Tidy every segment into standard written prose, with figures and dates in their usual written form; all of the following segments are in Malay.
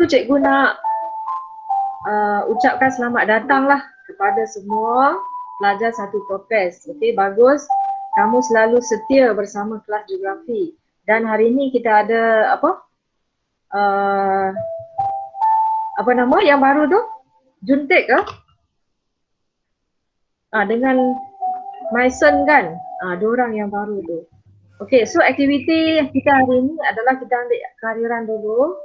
cikgu nak ucapkan selamat datang lah kepada semua pelajar satu Propes. Okey, bagus. Kamu selalu setia bersama kelas geografi. Dan hari ini kita ada apa nama yang baru tu? Juntik ke? Dengan Maison kan? Dua orang yang baru tu. Okey, so aktiviti kita hari ini adalah kita ambil kehadiran dulu.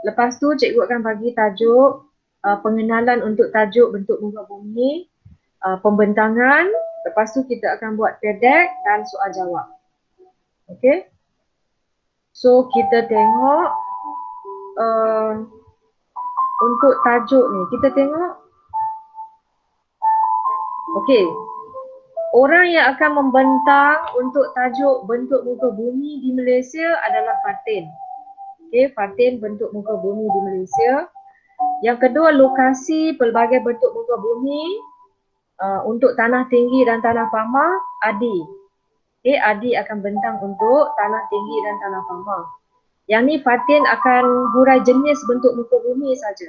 Lepas tu cikgu akan bagi tajuk pengenalan untuk tajuk bentuk muka bumi, pembentangan. Lepas tu kita akan buat pedek dan soal jawab. Okey. So kita tengok untuk tajuk ni. Kita tengok. Okey. Orang yang akan membentang untuk tajuk bentuk muka bumi di Malaysia adalah Fatin. Okey, Fatin bentuk muka bumi di Malaysia. Yang kedua, lokasi pelbagai bentuk muka bumi untuk tanah tinggi dan tanah pamah, Adi. Okey, Adi akan bentang untuk tanah tinggi dan tanah pamah. Yang ni Fatin akan hurai jenis bentuk muka bumi saja.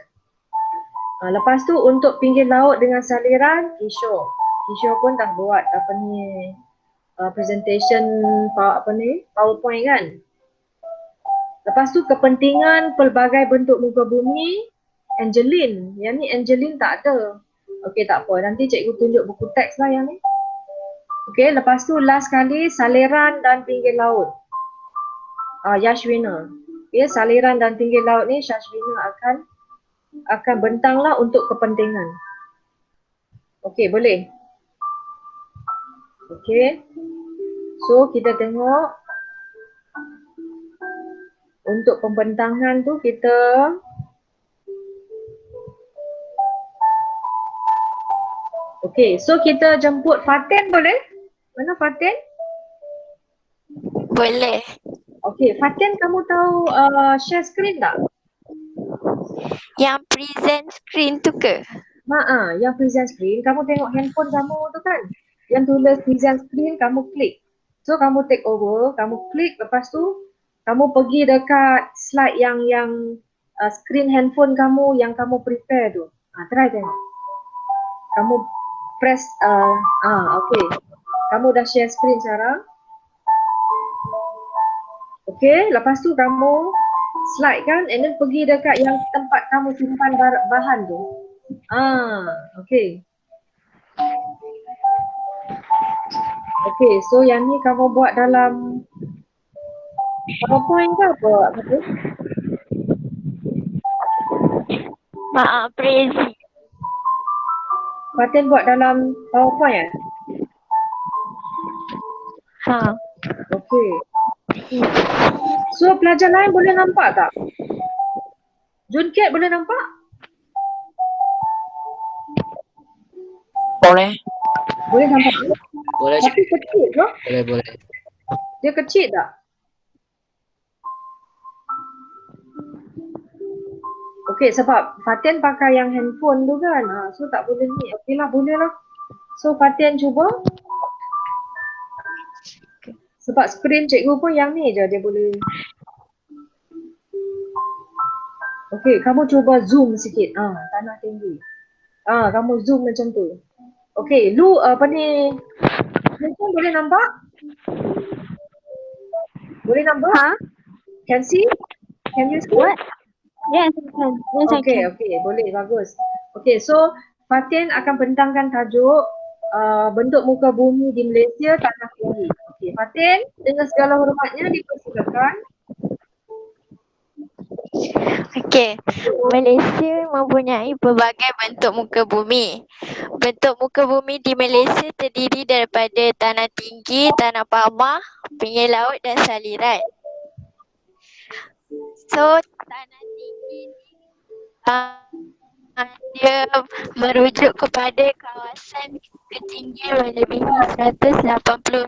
Lepas tu untuk pinggir laut dengan saliran, Kishore pun dah buat presentation PowerPoint kan. Lepas tu kepentingan pelbagai bentuk muka bumi, Angeline. Yang ni Angeline tak ada. Okey, tak apa. Nanti cikgu tunjuk buku teks lah yang ni. Okey, lepas tu last kali saliran dan pinggir laut. Yashwina. Okey, saliran dan pinggir laut ni Yashwina akan bentanglah untuk kepentingan. Okey, boleh. Okey. So kita tengok untuk pembentangan tu kita okey, so kita jemput Fatin boleh? Mana Fatin? Boleh. Okey, Fatin kamu tahu share screen tak? Yang present screen tu ke? Yang present screen, kamu tengok handphone kamu tu kan? Yang tulis present screen, kamu klik. So kamu take over, kamu klik, lepas tu kamu pergi dekat slide yang screen handphone kamu yang kamu prepare tu. Try tengok. Kamu press okey. Kamu dah share screen sekarang. Okey, lepas tu kamu slide kan, and then pergi dekat yang tempat kamu simpan bahan tu. Okey. Okey, so yang ni kamu buat dalam PowerPoint ke apa? Prezi. Fatin buat dalam PowerPoint Okey. So pelajar lain boleh nampak tak? Junket boleh nampak? Boleh. Boleh nampak? Boleh. Tapi kecil ke? Boleh. Dia kecil tak? Okey, sebab Fatin pakai yang handphone tu kan. So tak boleh ni. Okey lah, boleh lah. So Fatin cuba. Sebab skrin cikgu pun yang ni je dia boleh. Okey, kamu cuba zoom sikit. Tanah tinggi. Kamu zoom macam tu. Okey, lu handphone boleh nampak? Boleh nampak? Can see? Can you see? What? Yes, Okey, boleh, bagus. Okey, so Fatin akan bentangkan tajuk bentuk muka bumi di Malaysia tanah tinggi. Okey, Fatin dengan segala hormatnya dipersilakan. Okey, Malaysia mempunyai pelbagai bentuk muka bumi. Bentuk muka bumi di Malaysia terdiri daripada tanah tinggi, tanah pamah, pinggir laut dan saliran. So, tanah tinggi dia merujuk kepada kawasan ketinggian melebihi 180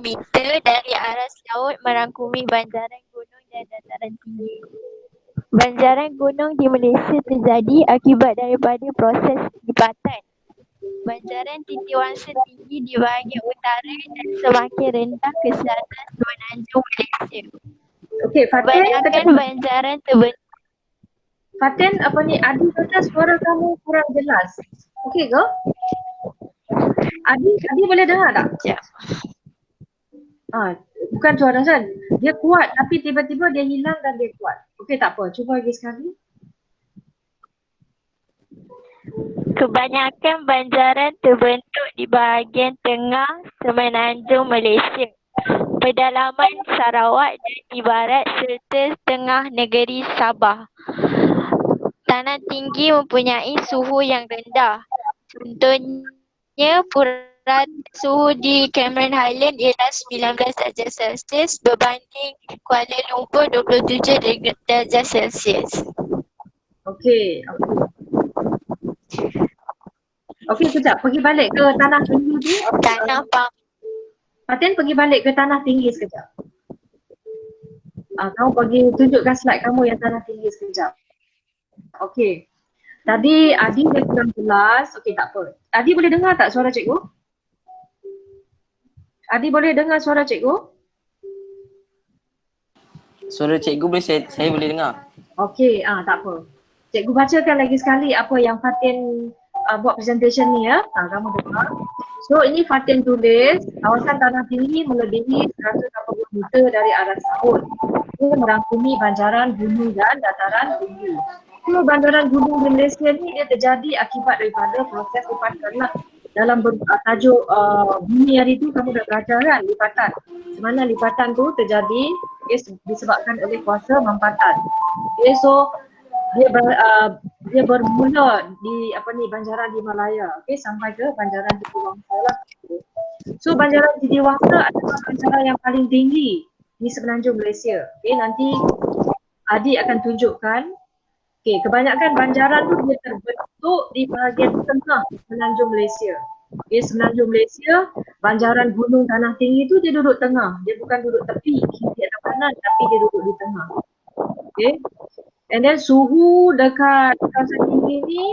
meter dari aras laut merangkumi banjaran gunung dan dataran tinggi. Banjaran gunung di Malaysia terjadi akibat daripada proses lipatan. Banjaran titiwangsa tinggi di bahagian utara dan semakin rendah ke selatan semenanjung Malaysia. Okey, Fatin. Kebanyakan banjaran terbentuk. Fatin, apa ni, Adi kata suara kamu kurang jelas. Okey ke? Adi boleh dengar tak? Ya. Bukan suara Hasan. Dia kuat tapi tiba-tiba dia hilang dan dia kuat. Okey, tak apa. Cuba lagi sekali. Kebanyakan banjaran terbentuk di bahagian tengah semenanjung Malaysia, pedalaman Sarawak dan di barat serta tengah negeri Sabah. Tanah tinggi mempunyai suhu yang rendah. Contohnya, purata suhu di Cameron Highland ialah 19 darjah Celsius berbanding Kuala Lumpur 27 darjah Celsius. Okey. Okey, sekejap. Pergi balik ke tanah tinggi tu. Tanah Fatin, pergi balik ke tanah tinggi sekejap. Kamu pergi tunjukkan slide kamu yang tanah tinggi sekejap. Okey. Tadi Adi dia kurang jelas. Okey, tak apa. Adi boleh dengar tak suara cikgu? Adi boleh dengar suara cikgu? Suara cikgu boleh saya boleh dengar. Okey, tak apa. Cikgu bacakan lagi sekali apa yang Fatin buat presentation ni ya. Kamu dengar. So ini Fatin tulis, kawasan tanah tinggi melebihi 180 meter dari aras laut. Ia merangkumi banjaran gunung dan dataran tinggi. So banjaran gunung di Malaysia ni dia terjadi akibat daripada proses lipatan lah. Dalam tajuk bumi hari tu kamu dah belajar kan, lipatan. Di mana lipatan tu terjadi disebabkan oleh kuasa mampatan. Okay, so dia bermula di banjaran di Malaya, okey, sampai ke banjaran di Wangsa lah. So banjaran di Wangsa adalah banjaran yang paling tinggi di semenanjung Malaysia. Okey, nanti Adi akan tunjukkan. Okey, kebanyakan banjaran tu dia terbentuk di bahagian tengah semenanjung Malaysia. Okey, semenanjung Malaysia, banjaran gunung tanah tinggi tu dia duduk tengah. Dia bukan duduk tepi kiri atau kanan, tapi dia duduk di tengah. Okey. And then suhu dekat kawasan tinggi ni,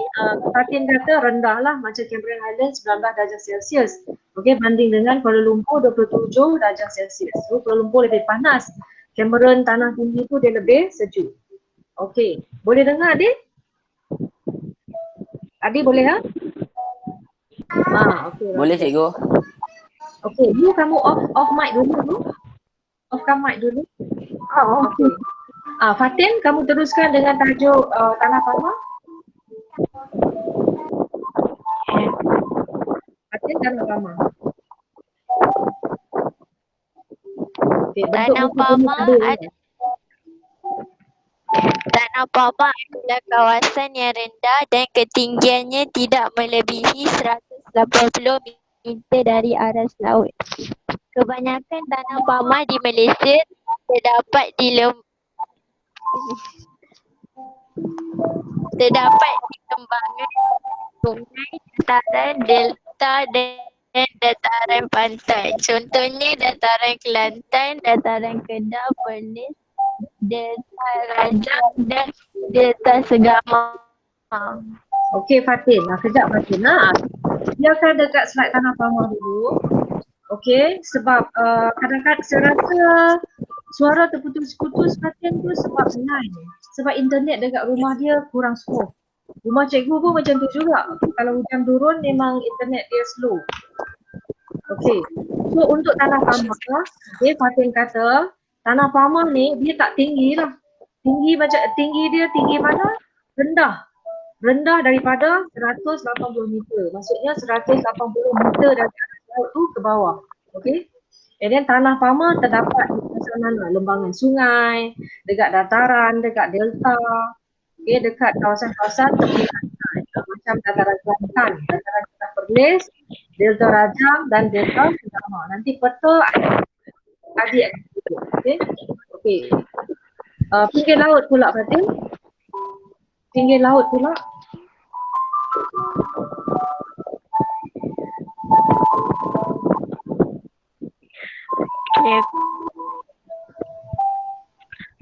Fatin kata rendah lah, macam Cameron Highlands 19 darjah Celsius. Okey, banding dengan Kuala Lumpur 27 darjah Celsius. So Kuala Lumpur lebih panas. Cameron tanah tinggi tu dia lebih sejuk. Okey, boleh dengar Adi? Adi boleh ha? Okay, boleh cikgu. Okey, you kamu off mic dulu. Offkan mic dulu. Okey. Fatin, kamu teruskan dengan tajuk Tanah Pama. Fatin, Tanah Pama. Okay, Tanah Pama adalah kawasan yang rendah dan ketinggiannya tidak melebihi 180 meter dari aras laut. Kebanyakan tanah pama di Malaysia terdapat di lembangan sungai, dataran delta dan dataran pantai. Contohnya dataran Kelantan, dataran Kedah, Perlis, delta Rajang dan delta Segamar. Okey Fatin, kejap Fatin. Biarkan dekat slide Tanah Pama dulu. Okey, sebab kadang-kadang saya rasa suara terputus-putus Fatin tu sebab line. Sebab internet dekat rumah dia kurang smooth. Rumah cikgu pun macam tu juga. Kalau hujan turun memang internet dia slow. Okey. So untuk Tanah Pama, Fatin kata Tanah Pama ni dia tak tinggi lah. Tinggi mana? Rendah daripada 180 meter. Maksudnya 180 meter dari atas laut tu ke bawah. Okey. And then Tanah Pama terdapat di kawasan mana? Lembangan sungai, dekat dataran, dekat delta. Okey, dekat kawasan-kawasan tepi pantai. Macam dataran Kelantan, dataran Perlis, delta Rajang dan delta Segamar. Nanti peta adik akan tunjuk. Okey. Okey. Pinggir laut pula Fatin. Pinggir laut pula. Okay.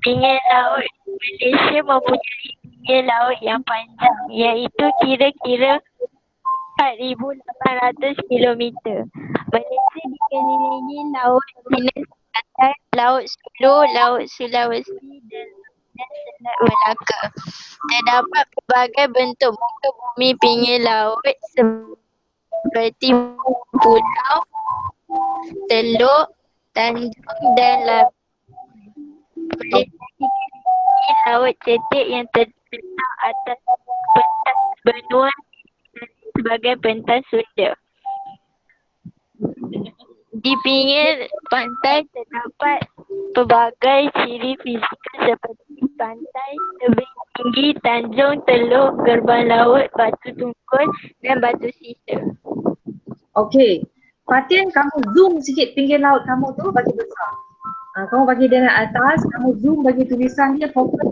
Pinggir laut Malaysia mempunyai pinggir laut yang panjang, iaitu kira-kira 4,800 km. Malaysia dikelilingi Laut Cina Selatan, Laut Sulu, Laut Sulawesi dan dan Selat Melaka. Terdapat pelbagai bentuk muka bumi pinggir laut seperti pulau, teluk, tanjung dan laut. Boleh jadi laut cetek yang terletak atas pentas benua sebagai pentas Sunda. Di pinggir pantai terdapat pelbagai ciri fizikal seperti pantai, tebing tinggi, tanjung, teluk, gerbang laut, batu tungkul dan batu sisa. Okey. Fatin, kamu zoom sikit pinggir laut kamu tu bagi besar. Kamu bagi dia naik atas, kamu zoom bagi tulisan dia fokus.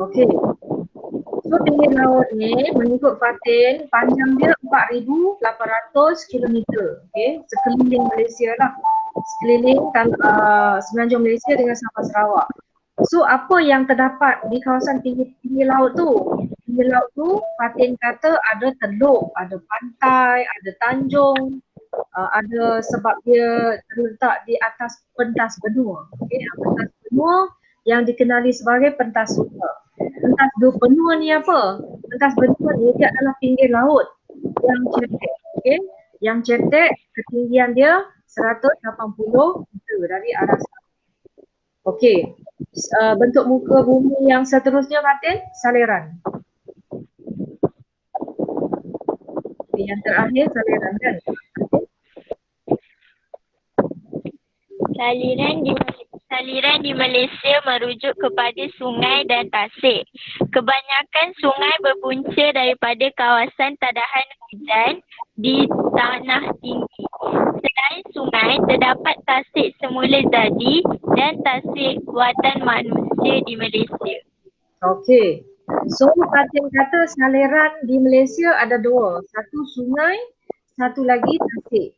Okey. So pinggir laut ni mengikut Fatin panjang dia 4,800 kilometer. Okey, sekeliling Malaysia lah. Sekeliling semenanjung Malaysia dengan Sabah Sarawak. So apa yang terdapat di kawasan pinggir laut tu? Pinggir laut tu Fatin kata ada teluk, ada pantai, ada tanjung, ada sebab dia terletak di atas pentas benua. Okey, pentas benua yang dikenali sebagai pentas Sunda. Pentas benua ni apa? Pentas benua ni dia adalah pinggir laut yang cetek. Okey, yang cetek ketinggian dia 180 meter dari arah sana. Okey. Bentuk muka bumi yang seterusnya Fatin, saliran. Yang terakhir saliran kan? Saliran di Malaysia merujuk kepada sungai dan tasik. Kebanyakan sungai berpunca daripada kawasan tadahan hujan di tanah tinggi. Selain sungai, terdapat tasik semula jadi dan tasik buatan manusia di Malaysia. Okey. So Fatin kata saliran di Malaysia ada dua. Satu sungai, satu lagi tasik.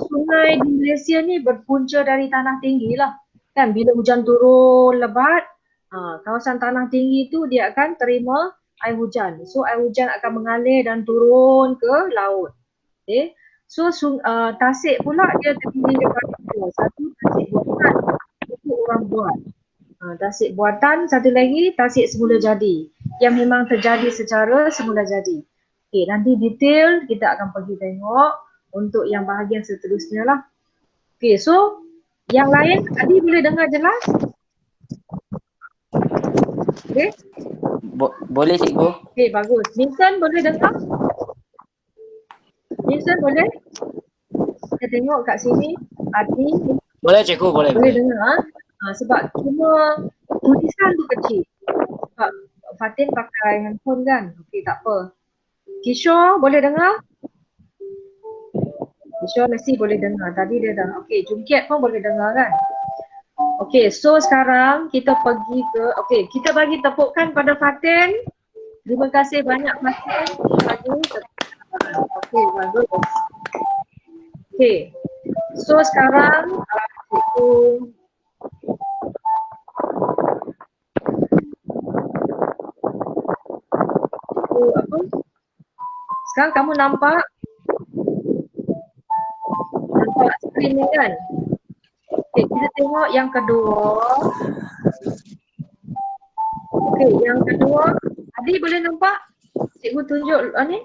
Sungai di Malaysia ni berpunca dari tanah tinggi lah. Kan bila hujan turun lebat, kawasan tanah tinggi tu dia akan terima air hujan. So air hujan akan mengalir dan turun ke laut. Okay. So tasik pula dia terdiri daripada dua. Satu tasik buatan, itu orang buat. Tasik buatan, satu lagi tasik semula jadi. Yang memang terjadi secara semula jadi. Okay, nanti detail kita akan pergi tengok untuk yang bahagian seterusnya lah. Okay, so yang lain Adi boleh dengar jelas? Okay? Boleh cikgu. Okay, bagus. Vincent boleh dengar? Vincent boleh? Kita tengok kat sini. Adi Boleh cikgu, boleh. boleh dengar. Sebab cuma tulisan tu kecil. Sebab Fatin pakai handphone kan? Okay, tak apa. Kishore boleh dengar? Kishore mesti boleh dengar. Tadi dia dah. Okay, Jungkiat pun boleh dengar kan? Okay, so sekarang kita pergi ke, okay, kita bagi tepukan pada Fatin. Terima kasih banyak Fatin. Okay, bagus. Okay, so sekarang apa? Sekarang kamu nampak skrin ni kan? Okay, kita tengok yang kedua. Okay, yang kedua. Adi boleh nampak? Cikgu tunjuk ni.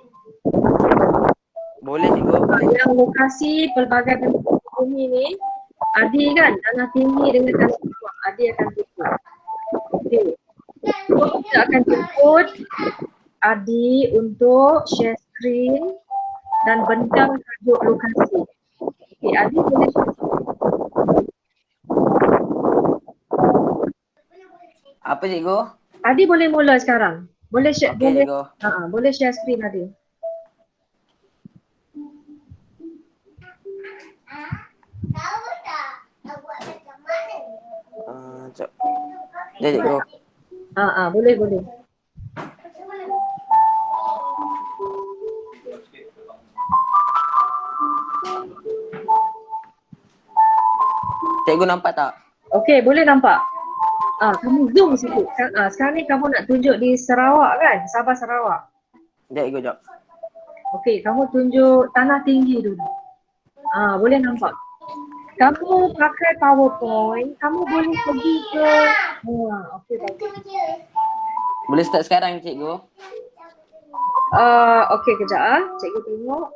Boleh cikgu. Yang lokasi pelbagai bentuk bumi ni. Adi kan, tanah tinggi dengan tanah bawah. Adi akan tunjuk. Okay. So, kita akan jemput Adi untuk share screen dan bentang tajuk lokasi. Okay, Adi boleh share. Apa cikgu? Adi boleh mula sekarang. Boleh share, Okey, boleh, cikgu. boleh share screen Adi. Sekejap. Ya cikgu. Boleh. Cikgu nampak tak? Okey, boleh nampak. Kamu zoom sikit. Sekarang ni kamu nak tunjuk di Sarawak kan? Sabah Sarawak. Sekejap cikgu, sekejap. Okey, kamu tunjuk tanah tinggi dulu. Boleh nampak. Kamu pakai PowerPoint, kamu boleh pergi ke okey bagus. Boleh start sekarang cikgu? Okey kejap ah. Cikgu tengok.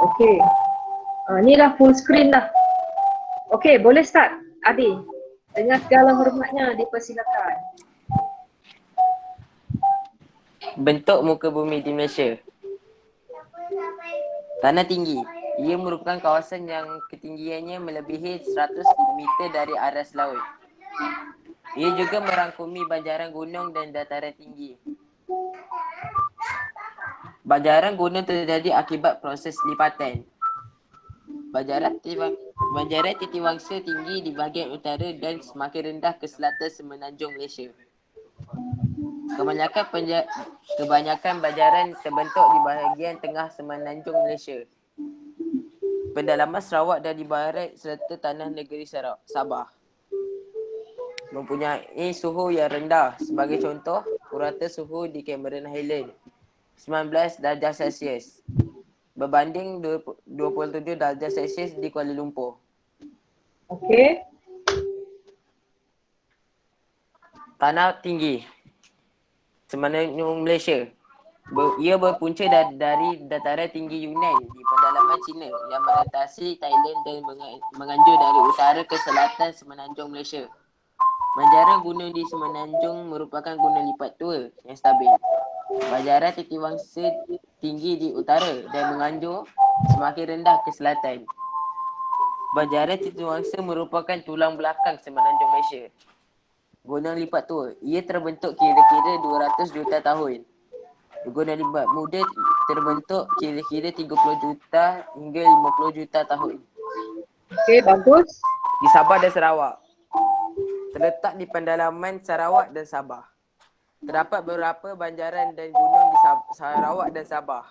Okey. Ni dah full screen dah. Okey, boleh start Adi. Dengan segala hormatnya dipersilakan. Bentuk muka bumi di Malaysia. Tanah tinggi. Ia merupakan kawasan yang ketinggiannya melebihi 100 meter dari aras laut. Ia juga merangkumi banjaran gunung dan dataran tinggi. Banjaran gunung terjadi akibat proses lipatan. Banjaran titiwangsa tinggi di bahagian utara dan semakin rendah ke selatan semenanjung Malaysia. Kebanyakan banjaran terbentuk di bahagian tengah semenanjung Malaysia. Pedalaman Sarawak dan di barat serta tanah negeri Sabah mempunyai suhu yang rendah. Sebagai contoh, purata suhu di Cameron Highland 19 darjah Celsius berbanding 27 darjah Celsius di Kuala Lumpur. Okey. Tanah tinggi semenanjung Malaysia. Ia berpunca dari dataran tinggi Yunan di pedalaman China yang merentasi Thailand dan menganjur dari utara ke selatan semenanjung Malaysia. Banjaran gunung di semenanjung merupakan gunung lipat tua yang stabil. Banjaran titiwangsa tinggi di utara dan menganjur semakin rendah ke selatan. Banjaran titiwangsa merupakan tulang belakang semenanjung Malaysia. Gunung lipat tua, ia terbentuk kira-kira 200 juta tahun. Gunung lipat muda terbentuk kira-kira 30 juta hingga 50 juta tahun. Okey, bagus. Di Sabah dan Sarawak. Terletak di pendalaman Sarawak dan Sabah. Terdapat beberapa banjaran dan gunung di Sarawak dan Sabah.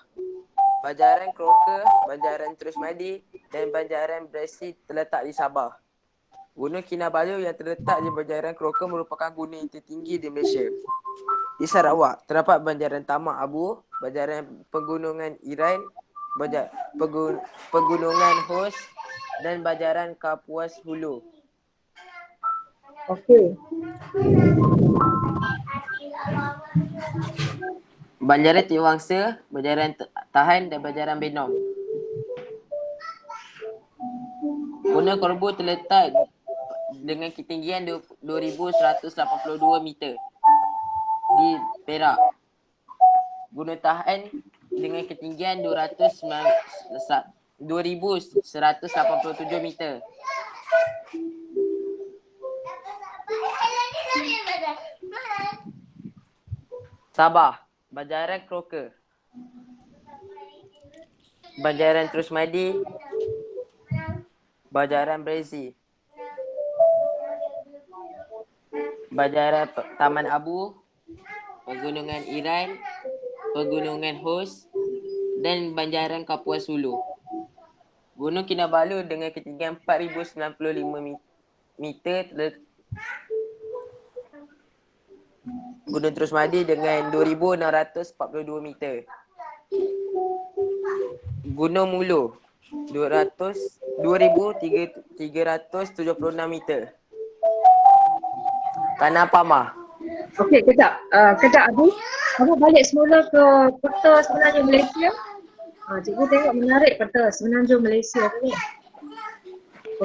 Banjaran Croker, Banjaran Terusmadi dan Banjaran Bresi terletak di Sabah. Gunung Kinabalu yang terletak di Banjaran Croker merupakan gunung yang tertinggi di Malaysia. Di Sarawak, terdapat Banjaran Tamak Abu, Banjaran Pegunungan Iran, Pegunungan Hos dan Banjaran Kapuas Hulu. Okey. Banjaran Titiwangsa, Banjaran Tahan dan Banjaran Benom. Gunung Korbu terletak dengan ketinggian 2,182 meter di Perak. Gunung Tahan dengan ketinggian 2,187 meter. Sabah, Banjaran Croker, Banjaran Terusmadi, Banjaran Brezi, Banjaran Taman Abu, Pegunungan Iran, Pegunungan Hos dan Banjaran Kapuas Hulu. Gunung Kinabalu dengan ketinggian 4,095 meter. Gunung Terusmadi dengan 2,642 meter. Gunung Mulu 2,376 meter. Tanah Pamah. Okey, kejap. Kejap Adi. Kamu balik semula ke peta semenanjung Malaysia. Cikgu tengok menarik peta semenanjung Malaysia ni.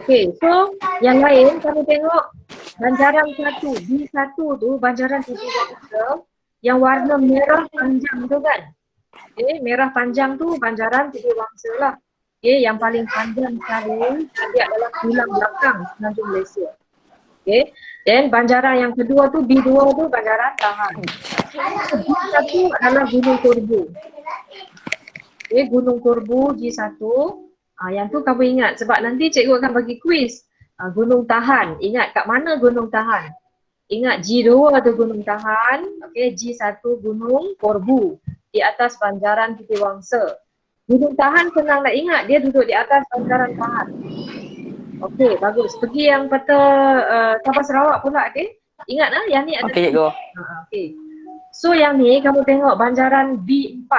Okey, so yang lain kamu tengok banjaran satu, B1 tu banjaran titiwangsa yang warna merah panjang tu kan. Okey, merah panjang tu banjaran titiwangsa lah. Okey, yang paling panjang sekali dia adalah tulang belakang semenanjung Malaysia. Okey, dan banjaran yang kedua tu B2 tu banjaran tahan. B1 adalah Gunung Korbu. Okey, Gunung Korbu G1. Yang tu kamu ingat sebab nanti cikgu akan bagi kuis. Gunung Tahan, ingat kat mana Gunung Tahan? Ingat G2 tu Gunung Tahan, okey, G1 Gunung Korbu di atas banjaran Titiwangsa. Gunung Tahan senang nak ingat, dia duduk di atas banjaran Tahan. Okey, bagus. Pergi yang peta Sabah Sarawak pula, okey. Ingat yang ni ada. Okey, cikgu. Okey. So yang ni kamu tengok banjaran B4.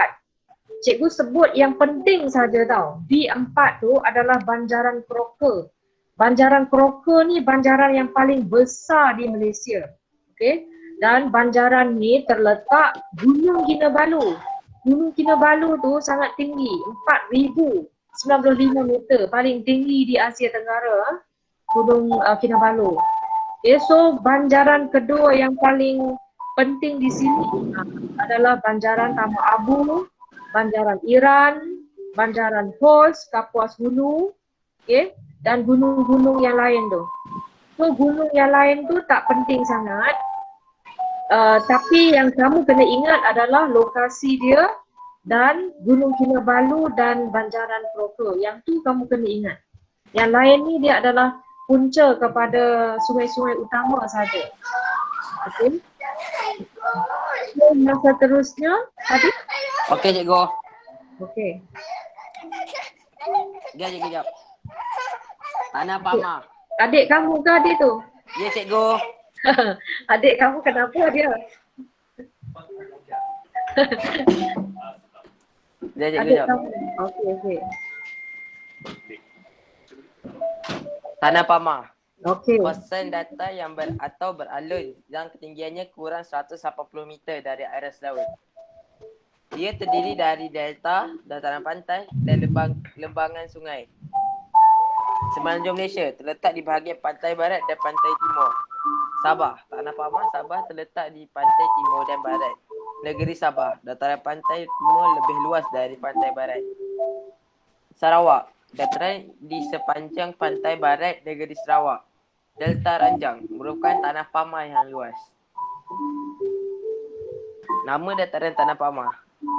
cikgu sebut yang penting saja tau. B4 tu adalah Banjaran Crocker. Banjaran Crocker ni banjaran yang paling besar di Malaysia. Okey. Dan banjaran ni terletak Gunung Kinabalu. Gunung Kinabalu tu sangat tinggi, 4,095 meter, paling tinggi di Asia Tenggara, Gunung Kinabalu. Okay, so banjaran kedua yang paling penting di sini adalah Banjaran Tama Abu, Banjaran Iran, Banjaran Hos, Kapuas Hulu, okay, dan gunung-gunung yang lain tu. So gunung yang lain tu tak penting sangat. Tapi yang kamu kena ingat adalah lokasi dia dan Gunung Kinabalu dan Banjaran Crocker. Yang tu kamu kena ingat. Yang lain ni dia adalah punca kepada sungai-sungai utama saja. Okey. So, yang seterusnya tadi? Okey cikgu. Okey. Sekejap. Tanah Pama. Adik kamu ke adik tu? Ya cikgu. Adik kamu kenapa dia? Dia cikgu Adik jap. kamu. Okey. Tanah Pama. Okey. Kawasan datar yang atau beralun yang ketinggiannya kurang 180 meter dari aras laut. Ia terdiri dari delta, dataran pantai dan lembangan sungai. Semenanjung Malaysia terletak di bahagian pantai barat dan pantai timur. Sabah, Tanah Pama Sabah terletak di pantai timur dan barat negeri Sabah. Dataran pantai timur lebih luas dari pantai barat. Sarawak, dataran di sepanjang pantai barat negeri Sarawak. Delta Ranjang merupakan tanah Pama yang luas. Nama dataran Tanah Pama,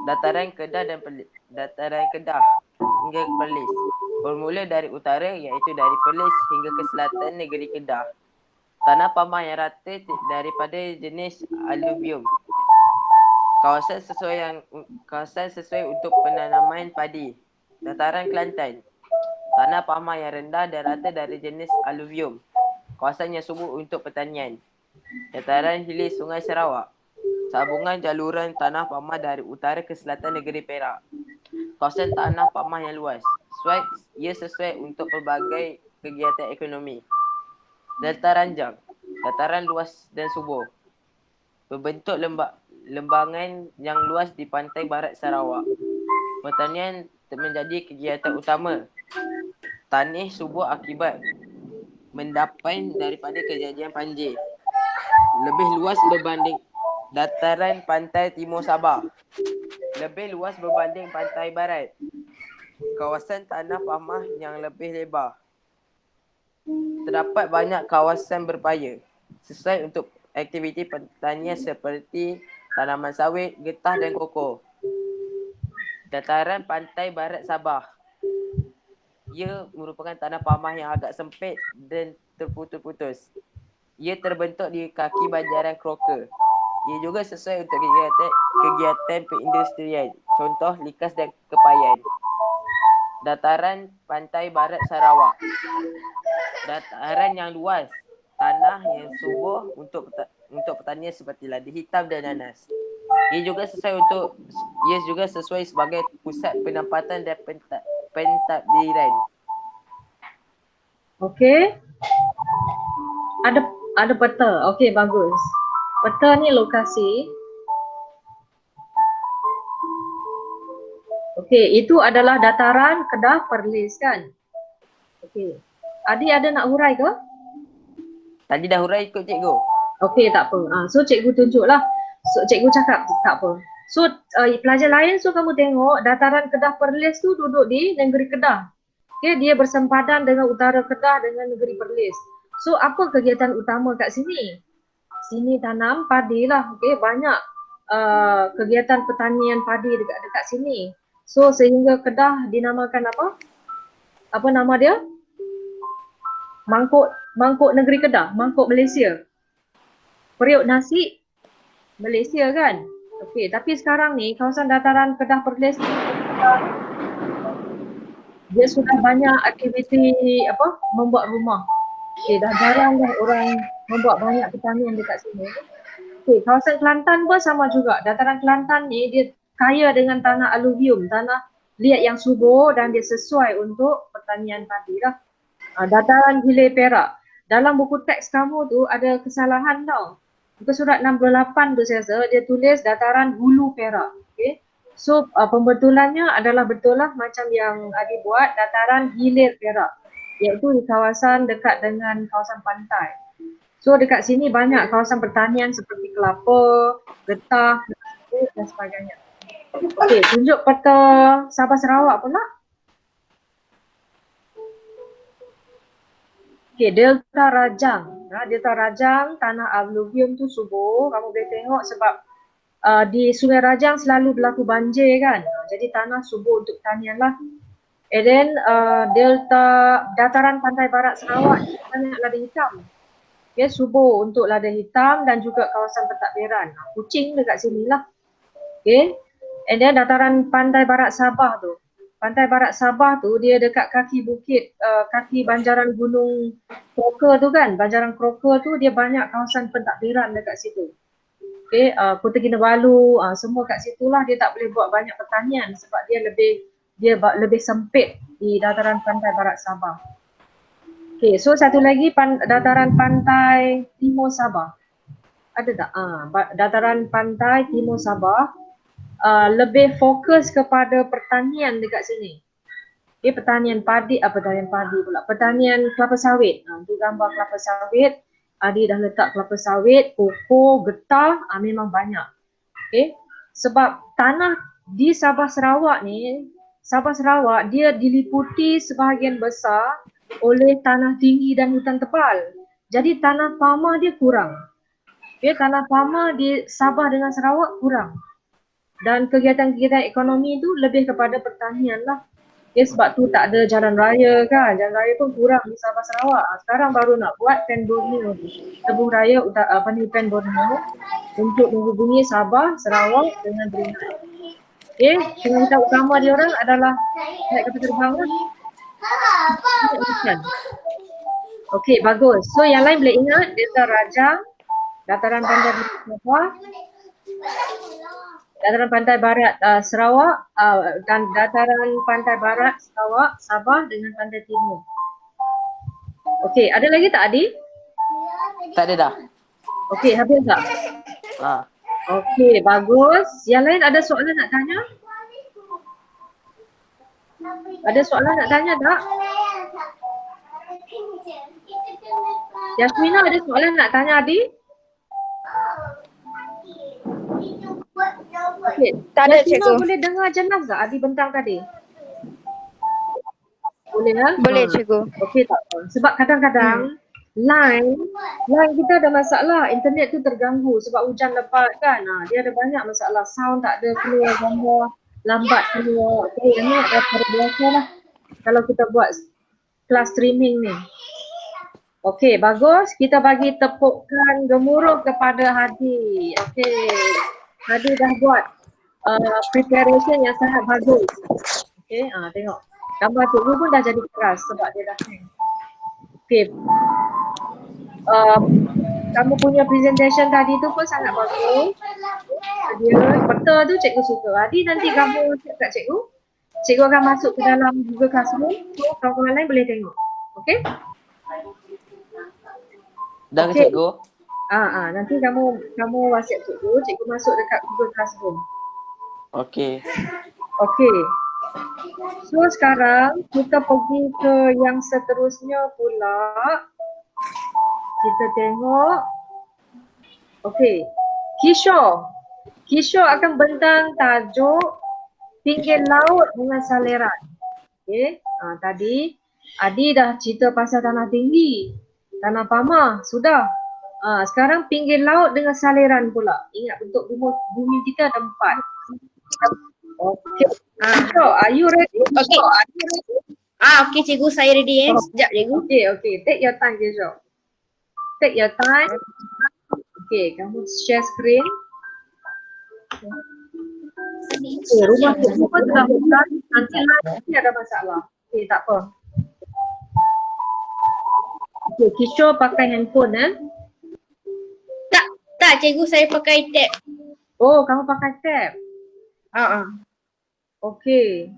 Dataran Kedah dan Dataran Kedah hingga Perlis. Bermula dari utara iaitu dari Perlis hingga ke selatan negeri Kedah. Tanah Pama yang rata daripada jenis aluvium. Kawasan sesuai untuk penanaman padi. Dataran Kelantan. Tanah Pama yang rendah dan rata dari jenis aluvium. Kawasan yang subur untuk pertanian. Dataran hilir Sungai Sarawak. Sambungan jaluran Tanah Pama dari utara ke selatan negeri Perak. Kawasan Tanah Pama yang luas. Ia sesuai untuk pelbagai kegiatan ekonomi. Delta Ranjang, dataran luas dan subur. Berbentuk lembangan yang luas di pantai barat Sarawak. Pertanian menjadi kegiatan utama. Tanah subur akibat mendapan daripada kejadian banjir. Lebih luas berbanding dataran pantai timur Sabah. Lebih luas berbanding pantai barat. Kawasan Tanah Pama yang lebih lebar. Terdapat banyak kawasan berpaya sesuai untuk aktiviti pertanian seperti tanaman sawit, getah dan koko. Dataran pantai barat Sabah. Ia merupakan tanah pamah yang agak sempit dan terputus-putus. Ia terbentuk di kaki Banjaran Crocker. Ia juga sesuai untuk kegiatan perindustrian, contoh likas dan kepayan. Dataran pantai barat Sarawak. Dataran yang luas, tanah yang subur untuk pertanian seperti ladi hitam dan nanas. Ia juga sesuai sebagai pusat penempatan dan pentadbiran. Okey. Ada peta. Okey, bagus. Peta ni lokasi. Okey, itu adalah dataran Kedah Perlis kan? Okey. Adik ada nak hurai ke? Tadi dah hurai ikut cikgu. Okey, tak apa. So cikgu tunjuklah. So cikgu cakap tak apa. So pelajar lain, so kamu tengok dataran Kedah Perlis tu duduk di negeri Kedah. Okey, dia bersempadan dengan utara Kedah dengan negeri Perlis. So apa kegiatan utama kat sini? Sini tanam padi lah. Okey, banyak kegiatan pertanian padi dekat sini. So sehingga Kedah dinamakan apa? Apa nama dia? Mangkuk negeri Kedah, mangkuk Malaysia. Periuk nasi Malaysia kan? Okey, tapi sekarang ni kawasan dataran Kedah Perlis ni dia sudah banyak aktiviti membuat rumah. Okey, dah jarang dah orang membuat banyak pertanian dekat sini. Okey, kawasan Kelantan pun sama juga. Dataran Kelantan ni dia kaya dengan tanah aluvium, tanah liat yang subur dan dia sesuai untuk pertanian padi lah. Dataran hilir Perak. Dalam buku teks kamu tu ada kesalahan tau. Muka surat 68 tu saya rasa dia tulis dataran hulu Perak. Okay. So pembetulannya adalah betul lah macam yang Adi buat, dataran hilir Perak. Iaitu di kawasan dekat dengan kawasan pantai. So dekat sini banyak kawasan pertanian seperti kelapa, getah dan sebagainya. Okey, tunjuk peta Sabah Sarawak pula. Okey, Delta Rajang. Delta Rajang, tanah aluvium tu subur. Kamu boleh tengok sebab di Sungai Rajang selalu berlaku banjir kan. Jadi tanah subur untuk pertanian lah. And then dataran pantai barat Sarawak banyak lada hitam. Okay, subur untuk lada hitam dan juga kawasan pentadbiran. Kuching dekat sini lah. Okay. And then dataran pantai barat Sabah tu. Pantai barat Sabah tu dia dekat kaki bukit, kaki banjaran gunung Croker tu kan. Banjaran Croker tu dia banyak kawasan pentadbiran dekat situ. Okay, Kota Kinabalu, semua kat situlah dia tak boleh buat banyak pertanian sebab dia lebih sempit di dataran pantai barat Sabah. Okay, so satu lagi dataran pantai timur Sabah. Ada tak? Dataran pantai timur Sabah lebih fokus kepada pertanian dekat sini. Okay, pertanian padi pula. Pertanian kelapa sawit. Untuk gambar kelapa sawit, Adi dah letak kelapa sawit, koko, getah, memang banyak. Okay, sebab tanah di Sabah Sarawak ni, Sabah Sarawak dia diliputi sebahagian besar oleh tanah tinggi dan hutan tebal. Jadi tanah pama dia kurang. Okay, tanah pama di Sabah dengan Sarawak kurang. Dan kegiatan-kegiatan ekonomi tu lebih kepada pertanian lah. Okay, sebab tu tak ada jalan raya kan. Jalan raya pun kurang di Sabah Sarawak. Sekarang baru nak buat Pen Borneo tu. Tebung raya Pen Borneo untuk menghubungi Sabah, Sarawak dengan Brunei. Okay, cita utama dia orang adalah naik kapal terbang lah. Okay, bagus. So yang lain boleh ingat Delta Rajang, dataran pantai Sabah, dataran pantai barat Sarawak dan dataran pantai barat Sarawak, Sabah dengan pantai timur. Okey, ada lagi tak Adi? Tak ada dah. Okey, habis tak? Okey, bagus. Yang lain ada soalan nak tanya? Ada soalan nak tanya tak? Yasmina ada soalan nak tanya Adi? Okay. Tak ada, Yasmina cikgu. boleh dengar jelas tak Adi bentang tadi? Boleh ya? Boleh, cikgu. Okey, tak apa. Sebab kadang-kadang line kita ada masalah, internet tu terganggu sebab hujan lebat kan. Dia ada banyak masalah, sound tak ada keluar gambar, lambat keluar. Okey, ini dah biasa lah kalau kita buat kelas streaming ni. Okey, bagus. Kita bagi tepukan gemuruh kepada Hadi. Okey. Hadi dah buat preparation yang sangat bagus. Okey, tengok. Gambar cikgu pun dah jadi keras sebab dia dah hang. Okey. Kamu punya presentation tadi tu pun sangat bagus. Dia peta tu cikgu suka. Hadi nanti gambar kat cikgu. Cikgu akan masuk ke dalam Google Classroom. So kawan-kawan lain boleh tengok. Okey? Dah ke cikgu? Nanti kamu WhatsApp cikgu masuk dekat Google Classroom. Okey. Okey. So sekarang kita pergi ke yang seterusnya pula. Kita tengok. Okey. Kishore akan bentang tajuk pinggir laut dengan saliran. Okey. Tadi Adi dah cerita pasal tanah tinggi, tanah pamah, sudah. Sekarang pinggir laut dengan saliran pula. Ingat bentuk bumi kita ada 4. Okey. So, are you ready? Okey. Okey cikgu, saya ready Sekejap cikgu. Okey. Take your time, Kishore. Take your time. Okey, kamu share screen. Okay, rumah cikgu pun sudah bukan. Nanti ada masalah. Okey, tak apa. Okey, Kishore pakai handphone Tak cikgu, saya pakai tab. Oh, kamu pakai tab. Okey.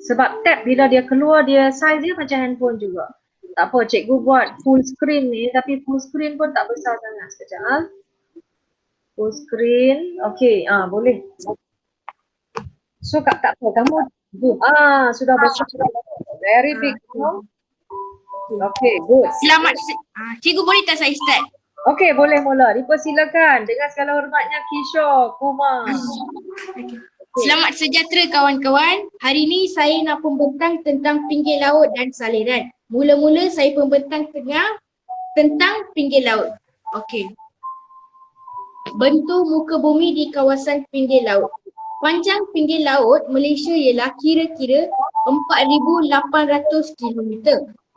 Sebab tab bila dia keluar dia size dia macam handphone juga. Tak apa, cikgu buat full screen ni tapi full screen pun tak besar sangat. Sekejap ah. Full screen. Okey, boleh. So tak apa, kamu sudah besar. Very big. Okey, good. Cikgu boleh tak saya start? Okey, boleh mula. Dipersilakan dengan segala hormatnya Kishore Kumar. Selamat sejahtera kawan-kawan. Hari ini saya nak pembentang tentang pinggir laut dan saliran. Mula-mula saya pembentang tentang pinggir laut. Okey. Bentuk muka bumi di kawasan pinggir laut. Panjang pinggir laut Malaysia ialah kira-kira 4,800 km.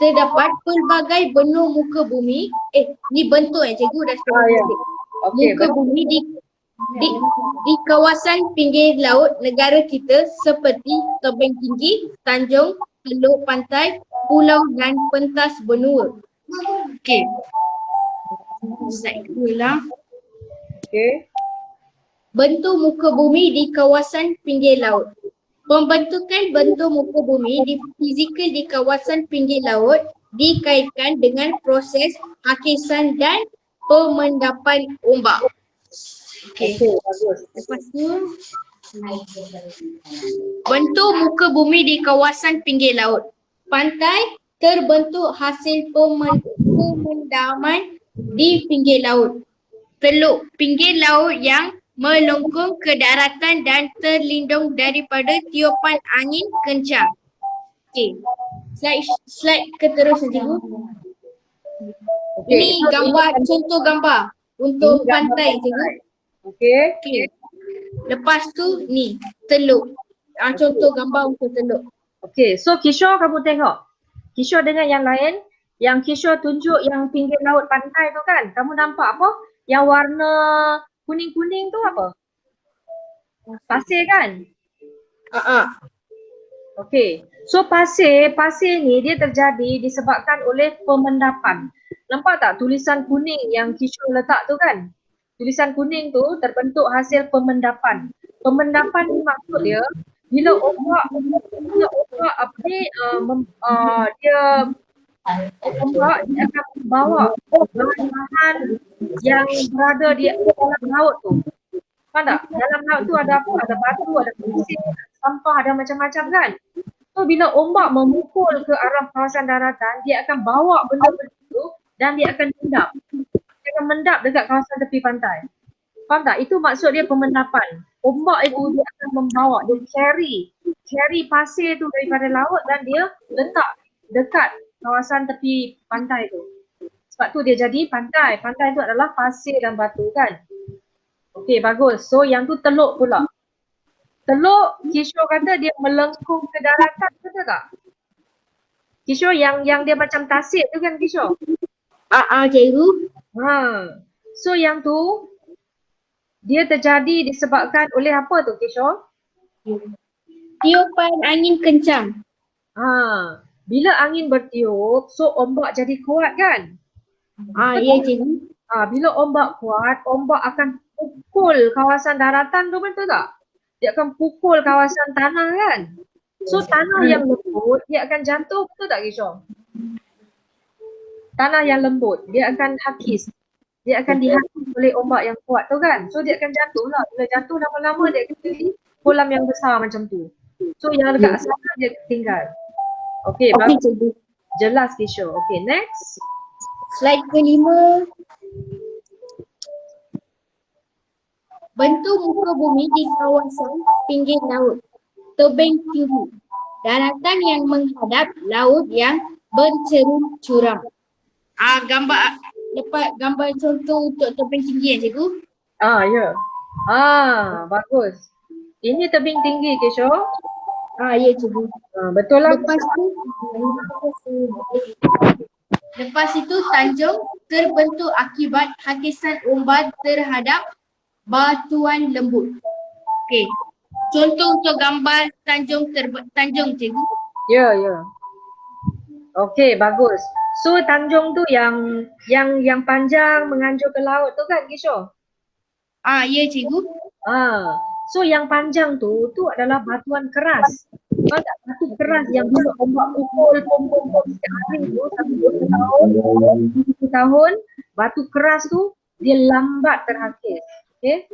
Terdapat pelbagai benua muka bumi. Ni bentuk cikgu dah sekarang. Ya. Okey, Muka bumi di kawasan pinggir laut negara kita seperti tebing tinggi, tanjung, teluk pantai, pulau dan pentas benua. Okey. Slide kedua lah. Okey. Bentuk muka bumi di kawasan pinggir laut. Pembentukan bentuk muka bumi di fizikal di kawasan pinggir laut dikaitkan dengan proses hakisan dan pemendapan ombak. Okey. Bagus. Lepas tu bentuk muka bumi di kawasan pinggir laut. Pantai terbentuk hasil pemendaman di pinggir laut. Teluk pinggir laut yang melengkung ke daratan dan terlindung daripada tiupan angin kencang. Okey. Slide keterusan cikgu. Ini gambar, contoh gambar untuk pantai cikgu. Okey. Okey. Lepas tu ni teluk. Contoh gambar untuk teluk. Okey, so Kishore kamu tengok. Kishore dengan yang lain, yang Kishore tunjuk yang pinggir laut pantai tu kan. Kamu nampak apa? Yang warna kuning-kuning tu apa? Pasir kan? Okey. So pasir ni dia terjadi disebabkan oleh pemendapan. Nampak tak tulisan kuning yang Kishore letak tu kan? Tulisan kuning tu terbentuk hasil pemendapan. Pemendapan ni maksud dia bila ombak dia akan membawa bahan-bahan yang berada di dalam laut tu. Faham tak? Dalam laut tu ada apa? Ada batu, ada pasir, sampah, ada macam-macam kan? So bila ombak memukul ke arah kawasan daratan, dia akan bawa benda-benda tu dan dia akan mendap. Dia akan mendap dekat kawasan tepi pantai. Faham tak? Itu maksud dia pemendapan. Ombak itu dia akan membawa, dia carry pasir tu daripada laut dan dia letak dekat kawasan tepi pantai tu. Sebab tu dia jadi pantai. Pantai tu adalah pasir dan batu kan. Okey, bagus. So yang tu teluk pula. Teluk, Kishore kata dia melengkung ke daratan, betul tak? Kishore yang dia macam tasik tu kan Kishore? Cikgu. So yang tu dia terjadi disebabkan oleh apa tu Kishore? Tiupan angin kencang. Bila angin bertiup, so ombak jadi kuat kan? Ya cikgu. Bila ombak kuat, ombak akan pukul kawasan daratan tu, betul tak? Dia akan pukul kawasan tanah kan? So tanah yang lembut, dia akan jatuh, betul tak Kishore? Tanah yang lembut, dia akan hakis. Dia akan dihakis oleh ombak yang kuat tu kan? So dia akan jatuh lah. Bila jatuh lama-lama dia akan jadi kolam yang besar macam tu. So yang dekat sana dia tinggal. Okey, bagus. Jelas Kishore. Okey, next. Slide kelima. Bentuk muka bumi di kawasan pinggir laut. Tebing tinggi. Daratan yang menghadap laut yang bercerun curam. Gambar contoh untuk tebing tinggi cikgu. Ya. Bagus. Ini tebing tinggi Kishore. Ya cikgu. Betul lah. Lepas itu tanjung terbentuk akibat hakisan ombak terhadap batuan lembut. Okey. Contoh untuk gambar tanjung cikgu. Ya. Okey, bagus. So tanjung tu yang panjang menganjur ke laut tu kan Kishore? Ya cikgu. So yang panjang tu adalah batuan keras. Faham tak? Batu keras yang bila ombak pukul pom setiap hari tu sampai 2 tahun, batu keras tu dia lambat terhakis. Okay?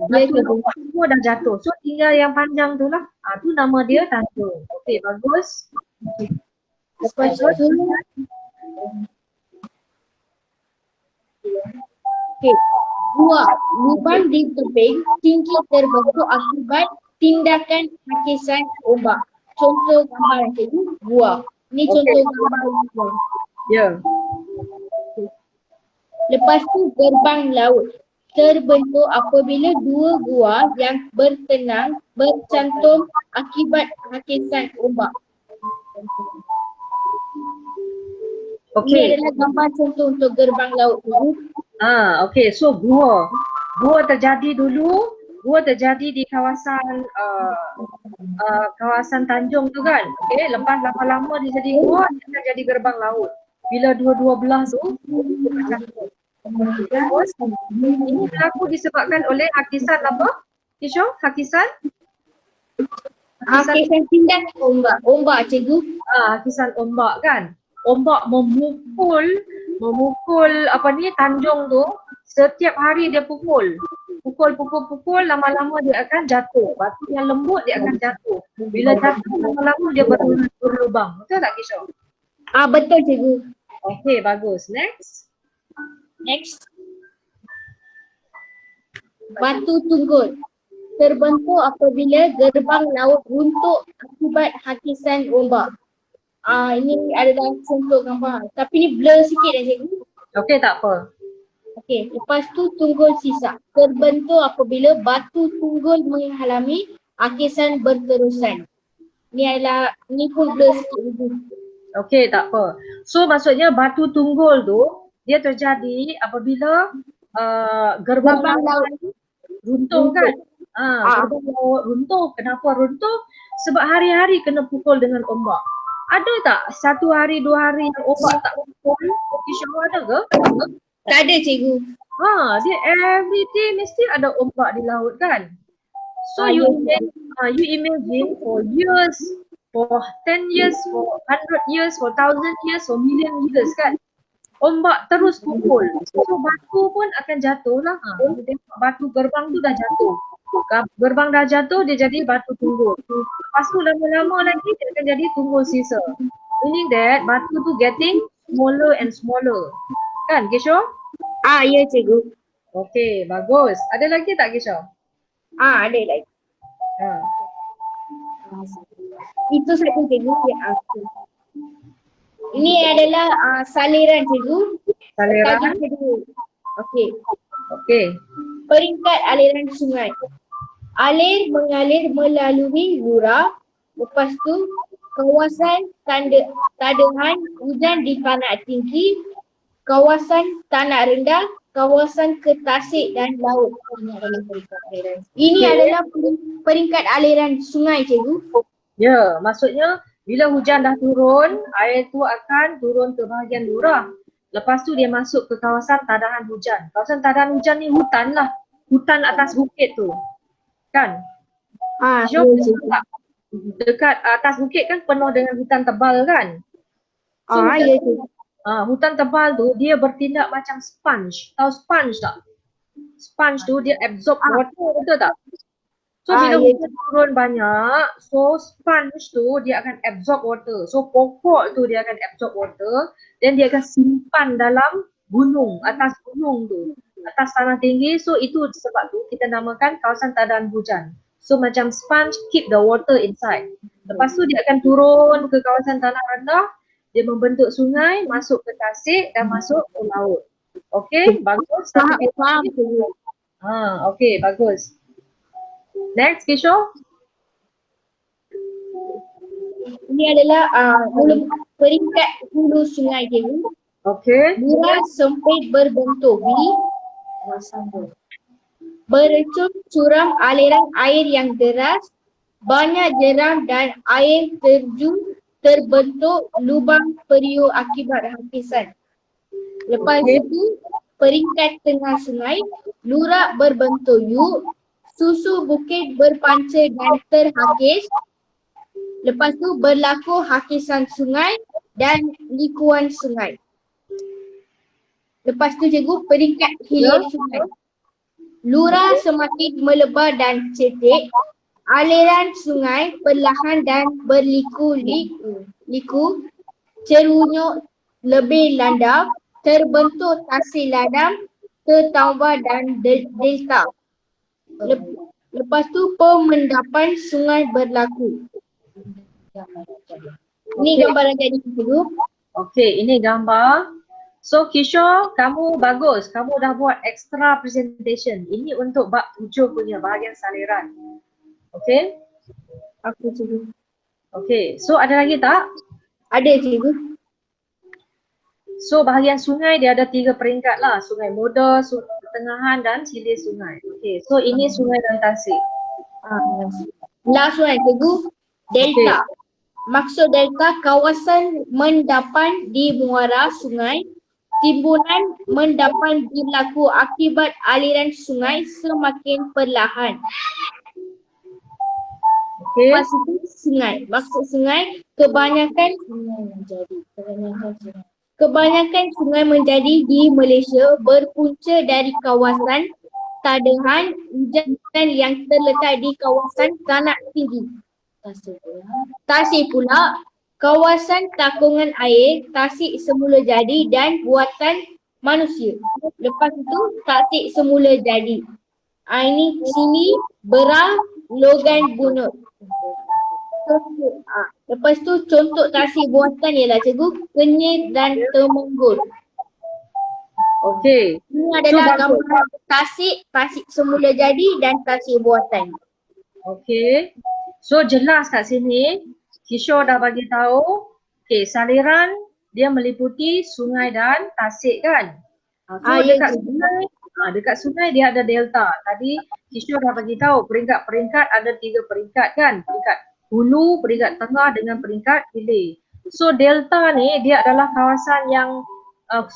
Batu ombak semua dah jatuh. So tinggal yang panjang tu lah. Tu nama dia tanjung. Okay, bagus. Lepas tu dua, lubang di tebing tinggi terbentuk akibat tindakan hakisan ombak. Contoh gambar tadi gua. Ni contoh gambar gua. Ya. Lepas tu gerbang laut terbentuk apabila dua gua yang bertenang bercantum akibat hakisan ombak. Ini Okay. adalah gambar contoh untuk gerbang laut dulu. Okay. So gua terjadi dulu. Gua terjadi di kawasan kawasan Tanjung tu kan. Okay. Lepas lama-lama dia jadi gua, dia akan jadi gerbang laut. Bila dua-dua belah tu dia bercampur. Ini berlaku disebabkan oleh hakisan apa? Kisho, hakisan? Hakisan tindakan ombak. Ombak cikgu. Hakisan ombak kan. Ombak memukul tanjung tu setiap hari dia pukul, lama-lama dia akan jatuh. Batu yang lembut dia akan jatuh. Bila jatuh lama-lama dia berlubang. Betul tak Kisho? Betul cikgu. Okay, bagus. Next. Batu tunggul terbentuk apabila gerbang laut runtuh akibat hakisan ombak. Ini adalah contoh gambar. Tapi ni blur sikit dah cikgu. Okay, tak apa. Okey, lepas tu tunggul sisa terbentuk apabila batu tunggul mengalami hakisan berterusan. Ni pun blur sikit dulu. Okay, tak apa. So maksudnya batu tunggul tu dia terjadi apabila gerbang laut runtuh kan. Gerbang laut runtuh. Kenapa runtuh? Sebab hari-hari kena pukul dengan ombak. Ada tak satu hari, 2 hari yang ombak tak pukul? Kisho ada ke? Tak ada cikgu. Dia every day mesti ada ombak di laut kan. So you imagine for years, for 10 years, for 100 years, for 1,000 years, for million years kan. Ombak terus pukul. So batu pun akan jatuh lah. Batu gerbang tu dah jatuh. Gerbang dah jatuh, dia jadi batu tunggul. Lepas tu lama-lama lagi dia akan jadi tunggul sisa. Meaning that batu tu getting smaller and smaller. Kan Kisho? Ya cikgu. Okay, bagus. Ada lagi tak Kisho? Ada lagi. Itu saja cikgu yang aku. Ini adalah saliran cikgu. Saliran? Okey. Peringkat aliran sungai. Alir mengalir melalui lurah. Lepas tu kawasan tadehan hujan di tanah tinggi, kawasan tanah rendah, kawasan ketasik dan laut. Ini adalah peringkat aliran sungai cikgu. Ya, maksudnya bila hujan dah turun, air tu akan turun ke bahagian lurah. Lepas tu dia masuk ke kawasan tadahan hujan. Kawasan tadahan hujan ni hutan lah. Hutan atas bukit tu. Kan? Dekat atas bukit kan penuh dengan hutan tebal kan? So, hutan tebal tu dia bertindak macam sponge. Tahu sponge tak? Sponge tu dia absorb water, betul tak? So bila hujan turun banyak, so sponge tu dia akan absorb water. So pokok tu dia akan absorb water dan dia akan simpan dalam gunung, atas gunung tu, atas tanah tinggi. So itu sebab tu kita namakan kawasan tadahan hujan. So macam sponge keep the water inside. Lepas tu dia akan turun ke kawasan tanah rendah, dia membentuk sungai, masuk ke tasik dan masuk ke laut. Okey, bagus. Faham. Okey, bagus. Next, Kisho. Ini adalah peringkat hulu sungai cikgu. Okey. Lurah sempit berbentuk V. Berecun curam aliran air yang deras, banyak jeram dan air terjun, terbentuk lubang periuk akibat hakisan. Lepas itu peringkat tengah sungai, lurah berbentuk U, susu bukit berpanca dan terhakis. Lepas tu berlaku hakisan sungai dan likuan sungai. Lepas tu cikgu peringkat hilir sungai. Lurah semakin melebar dan cetek. Aliran sungai perlahan dan berliku-liku. Cerunyuk lebih landap. Terbentuk tasik ladam, tertambah dan delta. Lepas tu pemendapan sungai berlaku. Ini gambaran jadi cikgu. Okey, ini gambar. So Kishore, kamu bagus. Kamu dah buat extra presentation. Ini untuk bab 7 punya bahagian saliran. Okey? Aku cikgu. Okey, so ada lagi tak? Ada cikgu. So bahagian sungai dia ada 3 peringkat lah. Sungai muda, sungai pertengahan dan hilir sungai. Okey, so ini sungai dan tasik. Last one cikgu. Delta. Maksud delta kawasan mendapan di muara sungai. Timbunan mendapan berlaku akibat aliran sungai semakin perlahan. Okey. Maksud sungai. Maksud sungai kebanyakan sungai menjadi di Malaysia berpunca dari kawasan Tadehan hujan yang terletak di kawasan Tanak Tinggi. Tasik pula kawasan takungan air Tasik semula jadi dan buatan manusia. Lepas itu Tasik semula jadi. Ini sini Berah, Logan, Bunut. Lepas tu contoh Tasik buatan ialah cikgu Kenyir dan Temenggur. Okey. Ini adalah gambar Tasik semula jadi dan Tasik buatan. Okey. So jelas kat sini, Kishore dah bagi tahu, okey, saliran dia meliputi sungai dan tasik kan? So dekat sungai dia ada delta. Tadi Kishore dah bagi tahu peringkat-peringkat ada 3 peringkat kan? Peringkat hulu, peringkat tengah dengan peringkat hilir. So delta ni dia adalah kawasan yang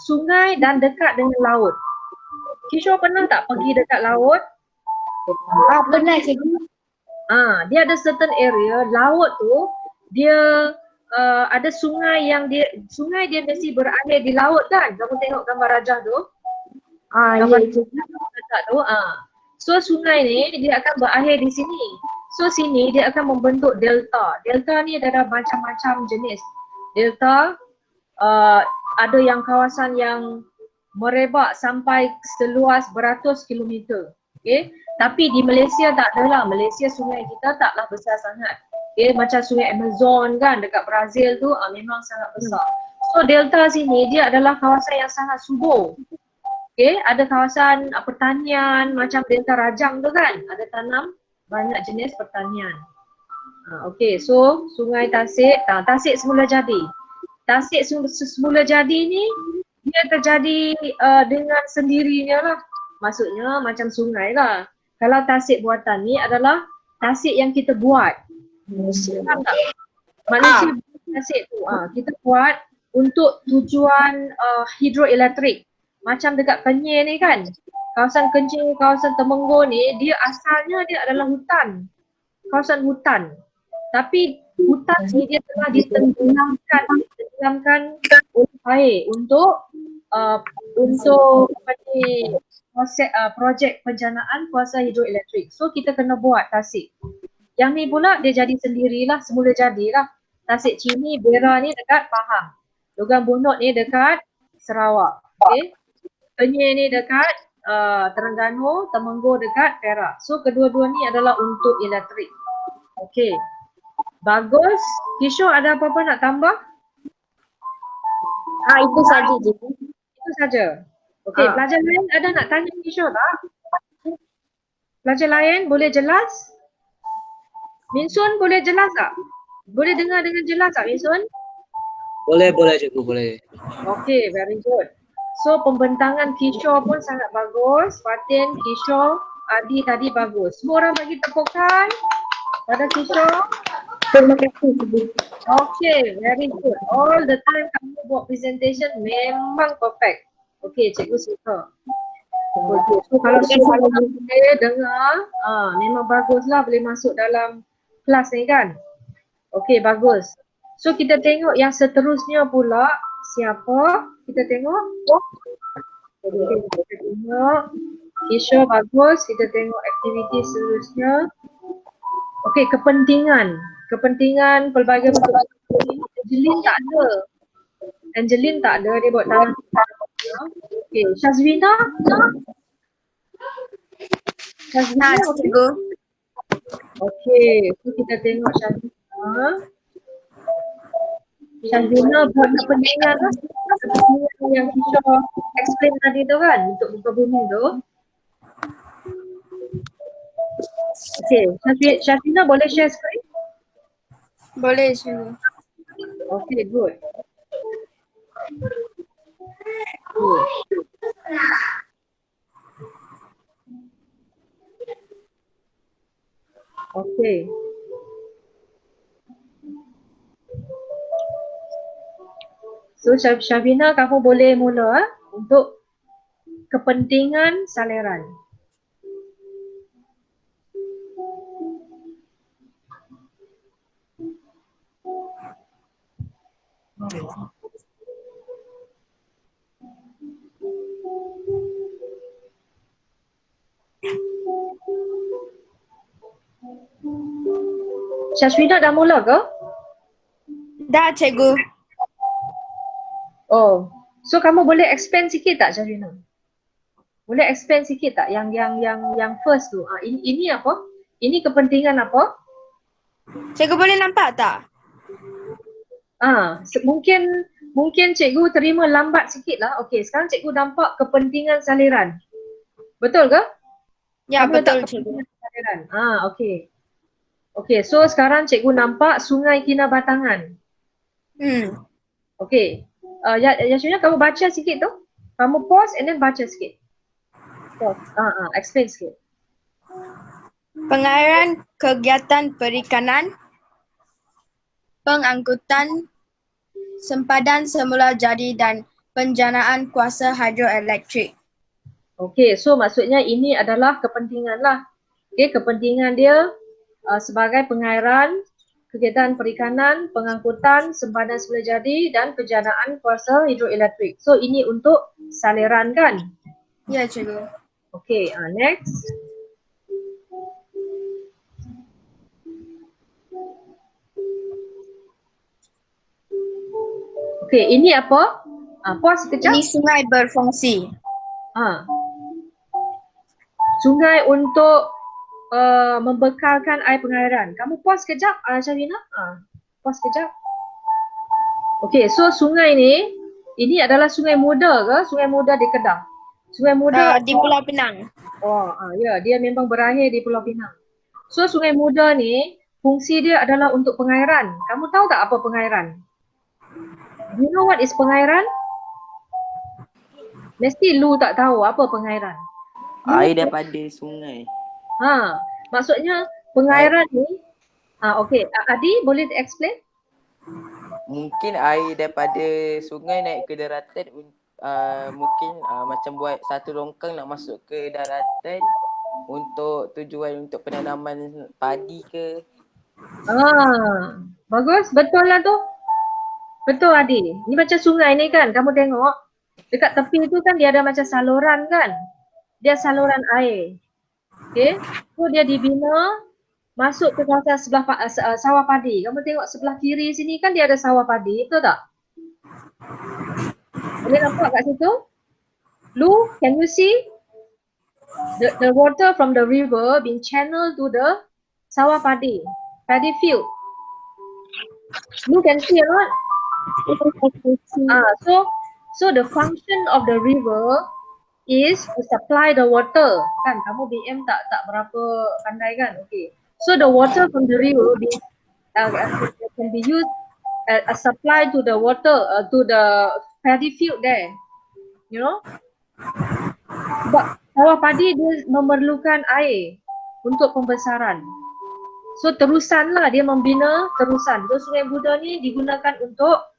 sungai dan dekat dengan laut. Kishore pernah tak pergi dekat laut? Pernah cikgu. Dia ada certain area, laut tu dia ada sungai yang dia mesti berakhir di laut kan? Kamu tengok gambar rajah tu? Gambar tu. So sungai ni dia akan berakhir di sini. So sini dia akan membentuk delta. Delta ni ada macam-macam jenis. Delta ada yang kawasan yang merebak sampai seluas beratus kilometer. Okay? Tapi di Malaysia tak adalah. Malaysia sungai kita taklah besar sangat. Okay? Macam sungai Amazon kan dekat Brazil tu memang sangat besar. So delta sini dia adalah kawasan yang sangat subur. Okay? Ada kawasan pertanian macam delta Rajang tu kan. Ada tanam banyak jenis pertanian. Okay, so sungai Tasik, Tasik semula jadi. Tasik semula jadi ni dia terjadi dengan sendirinya lah. Maksudnya macam sungai lah. Kalau tasik buatan ni adalah tasik yang kita buat. Faham tak? Manusia buat tasik tu. Kita buat untuk tujuan hidroelektrik. Macam dekat Kenyir ni kan. Kawasan Kenyir, kawasan Temenggur ni dia asalnya dia adalah hutan. Kawasan hutan. Tapi hutan ni dia telah ditenggelamkan oleh air untuk projek penjanaan kuasa hidroelektrik. So kita kena buat tasik. Yang ni pula dia jadi sendirilah, semula jadilah. Tasik Chini, Bera ni dekat Pahang. Logan Bunut ni dekat Sarawak. Okay. Kenyir ni dekat Terengganu, Temenggur dekat Perak. So kedua-dua ni adalah untuk elektrik. Okay. Bagus. Kishore ada apa-apa nak tambah? Itu saja je. Itu saja. Okey, pelajar lain ada nak tanya Kishore tak? Pelajar lain boleh jelas? Minsun boleh jelas tak? Boleh dengar dengan jelas tak Minsun? Boleh cikgu, boleh. Okey, very good. So pembentangan Kishore pun sangat bagus. Fatin, Kishore, Adi tadi bagus. Semua orang bagi tepukan pada Kishore. Terima kasih cikgu. Okay, very good. All the time kamu buat presentation memang perfect. Okay, cikgu suka. Okay. So kalau semua boleh dengar, memang baguslah boleh masuk dalam kelas ni kan. Okey, bagus. So kita tengok yang seterusnya pula siapa? Kita tengok. Okay, kita tengok. Kisha bagus. Kita tengok aktiviti seterusnya. Okey, kepentingan. Kepentingan pelbagai bentuk. Angeline tak ada. Angeline tak ada, dia buat tangan. Okey, Syazwina? Syazwina, cikgu. okey, so kita tengok Syazwina. Syazwina buat kepentingan lah. Kepentingan yang Kisha explain tadi tu kan, untuk muka bumi tu. Okey, Syazwina boleh share screen? Boleh cikgu. Okay, good. Okay. So Syafina, kamu boleh mula untuk kepentingan saliran. Syafina dah mula ke? Dah cikgu. Oh, so kamu boleh expand sikit tak Syafina? Boleh expand sikit tak yang first tu? Ini apa? Ini kepentingan apa? Cikgu boleh nampak tak? Mungkin cikgu terima lambat sikit lah. Okey, sekarang cikgu nampak kepentingan saliran. Betul ke? Ya, Kamu betul letak cikgu. kepentingan saliran. Okey. Okey, so sekarang cikgu nampak Sungai Kinabatangan. Okey. Yashuna, kamu baca sikit tu. Kamu pause and then baca sikit. Pause. Explain sikit. Pengairan kegiatan perikanan, pengangkutan sempadan semula jadi dan penjanaan kuasa hidroelektrik. Okey, so maksudnya ini adalah kepentingan lah. Okey, kepentingan dia sebagai pengairan, kegiatan perikanan, pengangkutan, sempadan semula jadi dan penjanaan kuasa hidroelektrik. So ini untuk saliran kan? Ya cikgu. Okey, next. Okey, ini apa? Pause sekejap. Ini sungai berfungsi. Sungai untuk membekalkan air pengairan. Kamu pause sekejap, Syarina. Pause sekejap. Okey, so sungai ni, ini adalah sungai muda ke? Sungai muda di Kedah? Sungai muda Di Pulau Pinang. Ya, dia memang berakhir di Pulau Pinang. So sungai muda ni, fungsi dia adalah untuk pengairan. Kamu tahu tak apa pengairan? Do you know what is pengairan? Mesti lu tak tahu apa pengairan. Air daripada sungai. Maksudnya pengairan ni, okey, Adi boleh explain? Mungkin air daripada sungai naik ke daratan, mungkin macam buat satu longkang nak masuk ke daratan untuk tujuan untuk penanaman padi ke. Bagus, betul lah tu. Betul Adi. Ni macam sungai ni kan, kamu tengok. Dekat tepi tu kan dia ada macam saluran kan. Dia saluran air. Okay. So dia dibina masuk ke kawasan sebelah sawah padi. Kamu tengok sebelah kiri sini kan dia ada sawah padi, betul tak? Boleh nampak kat situ? Lu, can you see? The water from the river being channeled to the sawah paddy field. You can see or not? So the function of the river is to supply the water. Kan kamu BM tak berapa pandai kan? Okay. So the water from the river can be used as supply to the water to the paddy field there. You know? Sebab sawah padi dia memerlukan air untuk pembesaran. So terusanlah dia membina terusan. So Sungai Buda ni digunakan untuk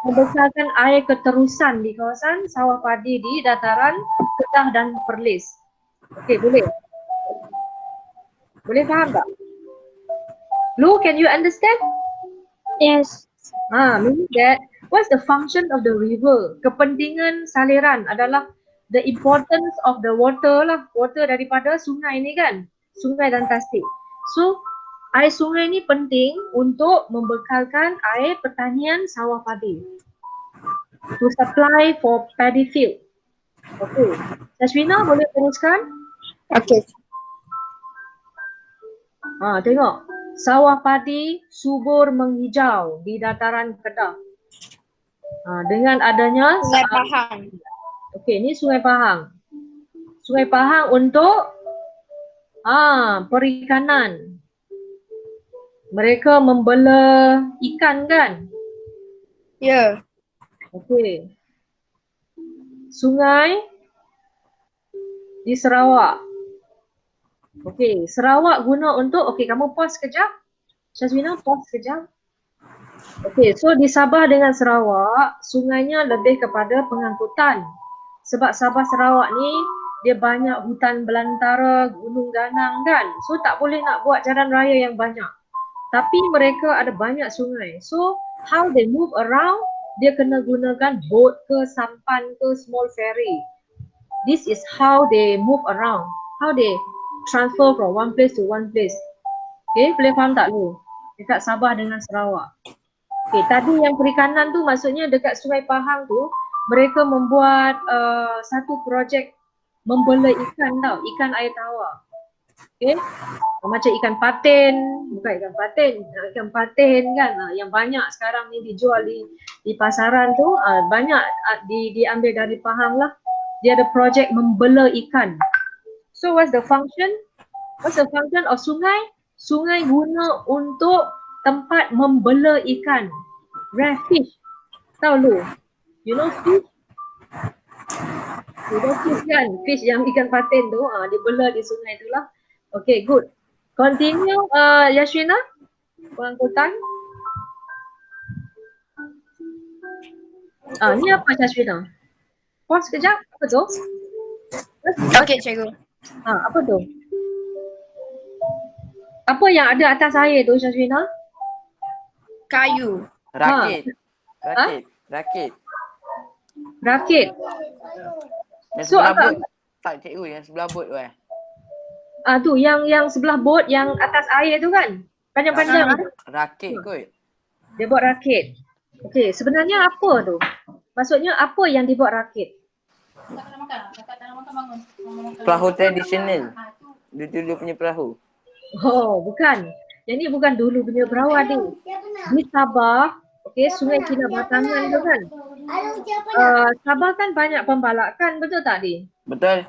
Membekalkan air keterusan di kawasan sawah padi di dataran Kedah dan Perlis. Okey, boleh? Boleh faham tak? Lu, can you understand? Yes. Meaning that what's the function of the river? Kepentingan saliran adalah the importance of the water lah. Water daripada sungai ni kan. Sungai dan tasik. So, air sungai ni penting untuk membekalkan air pertanian sawah padi. To supply for paddy field. Okey. Yasmina boleh teruskan? Okay. Tengok. Sawah padi subur menghijau di dataran Kedah. Dengan adanya Sungai Pahang. okey, ni Sungai Pahang. Sungai Pahang untuk perikanan. Mereka membela ikan kan? Ya. Okey. Sungai di Sarawak. Okey, Sarawak guna untuk, okey kamu pause sekejap. Syazwina pause sekejap. Okey, so di Sabah dengan Sarawak, sungainya lebih kepada pengangkutan. Sebab Sabah Sarawak ni dia banyak hutan belantara, gunung ganang kan. So tak boleh nak buat jalan raya yang banyak. Tapi mereka ada banyak sungai. So how they move around, dia kena gunakan boat ke, sampan ke, small ferry. This is how they move around. How they transfer from one place to one place. Okay, boleh faham tak lu? Dekat Sabah dengan Sarawak. Okay, tadi yang perikanan tu maksudnya dekat Sungai Pahang tu, mereka membuat satu projek membela ikan tau, ikan air tawar. Okay, macam ikan patin, bukan ikan patin kan, yang banyak sekarang ni dijual di pasaran tu, banyak diambil dari Pahang lah. Dia ada projek membela ikan. So what's the function? What's the function of sungai? Sungai guna untuk tempat membela ikan. Rare fish. Tahu lu? You know fish? You know fish kan? Fish yang ikan patin tu, dibela di sungai tu lah. Okay, good. Continue, Yashrina. Pengangkutan. Ni apa Yashrina? Pause sekejap. Apa tu? Okey, cikgu. Apa tu? Apa yang ada atas air tu, Syazwina? Kayu. Rakit. Rakit. Yang So, sebelah apa? bot. Tak cikgu, yang sebelah bot tu Tu yang sebelah bot yang atas air tu kan? Panjang-panjang tu. Rakit kot. Dia buat rakit. Okey, sebenarnya apa tu? Maksudnya apa yang dibuat rakit? Perahu tradisional. Dulu punya perahu. Oh, bukan. Yang ni bukan dulu punya perahu adik. Di Sabah, okey, Sungai Kinabatangan tu kan? Sabah kan banyak pembalakan, betul tak Di? Betul.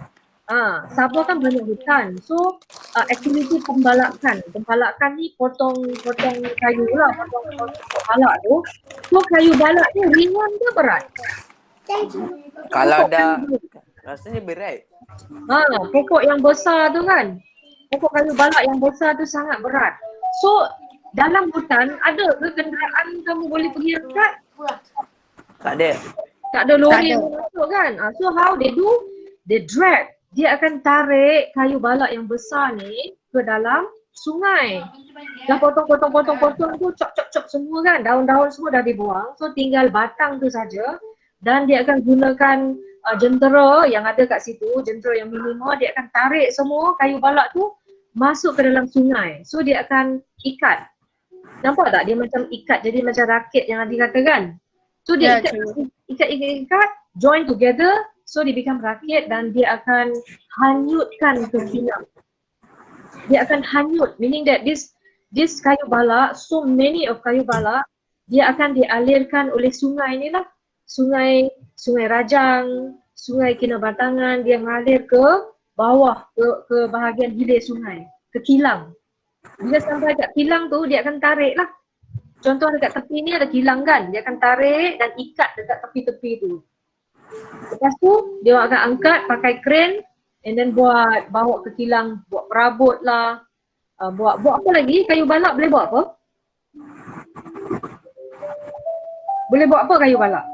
Sabah kan banyak hutan. So, aktiviti pembalakan. Pembalakan ni potong kayu lah, potong balak tu. So, kayu balak ni ringan ke berat? Kalau dah rasanya berat. Pokok yang besar tu kan? Pokok kayu balak yang besar tu sangat berat. So, dalam hutan ada ke kenderaan kamu boleh pergi angkat? Tak ada. Tak ada lori yang masuk kan? So, how they do? They drag. Dia akan tarik kayu balak yang besar ni ke dalam sungai. Dah potong tu, cop semua kan. Daun-daun semua dah dibuang. So, tinggal batang tu saja. Dan dia akan gunakan jentera yang ada kat situ, jentera yang minima, dia akan tarik semua kayu balak tu masuk ke dalam sungai. So dia akan ikat. Nampak tak? Dia macam ikat, jadi macam rakit yang Adi kata kan? So dia ikat, join together, so dia become rakit dan dia akan hanyutkan ke kilang. Dia akan hanyut, meaning that this kayu balak, so many of kayu balak, dia akan dialirkan oleh sungai ni lah. Sungai Rajang, Sungai Kinabatangan, dia mengalir ke bawah, ke bahagian hilir sungai, ke kilang. Bila sampai kat kilang tu, dia akan tarik lah. Contoh dekat tepi ni ada kilang kan, dia akan tarik dan ikat dekat tepi-tepi tu. Lepas tu, dia akan angkat pakai crane and then bawa ke kilang, buat perabot lah. Buat apa lagi? Kayu balak boleh buat apa? Boleh buat apa kayu balak?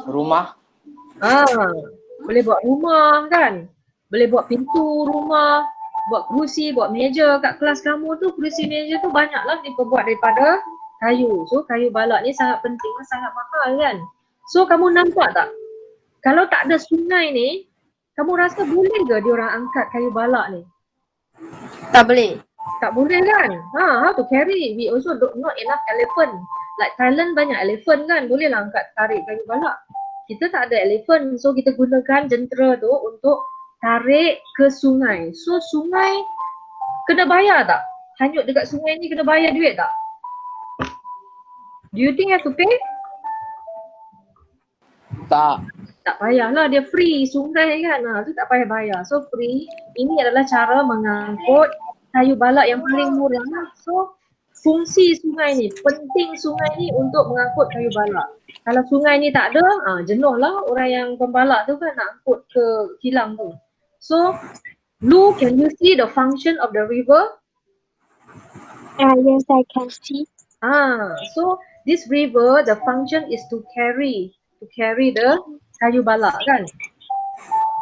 Rumah. Boleh buat rumah kan? Boleh buat pintu rumah, buat kerusi, buat meja kat kelas kamu tu, kerusi meja tu banyaklah diperbuat daripada kayu. So kayu balak ni sangat penting, sangat mahal kan? So kamu nampak tak? Kalau tak ada sungai ni, kamu rasa boleh ke diorang angkat kayu balak ni? Tak boleh. Tak boleh kan? How to carry? We also not enough elephant. Like Thailand banyak elephant kan? Bolehlah angkat tarik kayu balak. Kita tak ada elephant, so kita gunakan jentera tu untuk tarik ke sungai. So sungai kena bayar tak? Hanyut dekat sungai ni kena bayar duit tak? Do you think have to pay? Tak. Tak payahlah, dia free sungai kan. Tu tak payah bayar. So free. Ini adalah cara mengangkut kayu balak yang paling murah. So fungsi sungai ni, penting sungai ni untuk mengangkut kayu balak. Kalau sungai ni tak ada, jenuh lah orang yang pembalak tu kan nak angkut ke kilang tu. So Lu, can you see the function of the river? Yes, I can see. So this river, the function is to carry the kayu balak kan?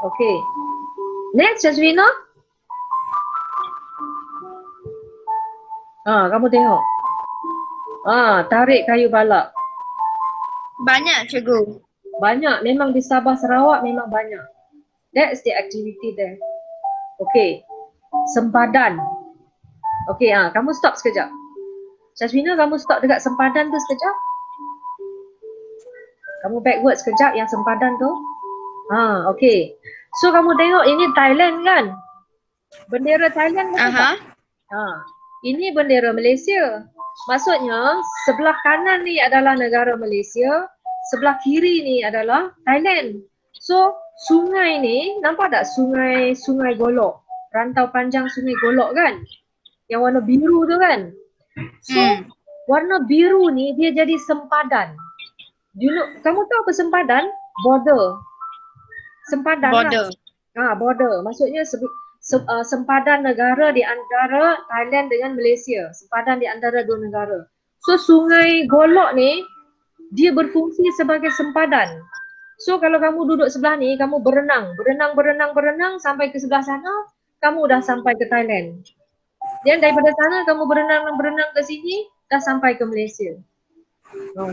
Okay. Next, Jasmina. Kamu tengok. Tarik kayu balak. Banyak cikgu. Banyak, memang di Sabah Sarawak memang banyak. That's the activity there. Okay. Sempadan. Okay, kamu stop sekejap. Jasmina, kamu stop dekat sempadan tu sekejap. Kamu backward sekejap yang sempadan tu. Okay. So kamu tengok ini Thailand kan? Bendera Thailand betul tak? Ini bendera Malaysia. Maksudnya sebelah kanan ni adalah negara Malaysia, sebelah kiri ni adalah Thailand. So sungai ni, nampak tak sungai Golok? Rantau panjang sungai Golok kan? Yang warna biru tu kan? So warna biru ni dia jadi sempadan. Kamu tahu apa sempadan? Border. Sempadan Border. lah. Border. Maksudnya sempadan negara di antara Thailand dengan Malaysia. Sempadan di antara dua negara. So sungai Golok ni dia berfungsi sebagai sempadan. So kalau kamu duduk sebelah ni, kamu berenang sampai ke sebelah sana, kamu dah sampai ke Thailand. Dan daripada sana kamu berenang ke sini, dah sampai ke Malaysia.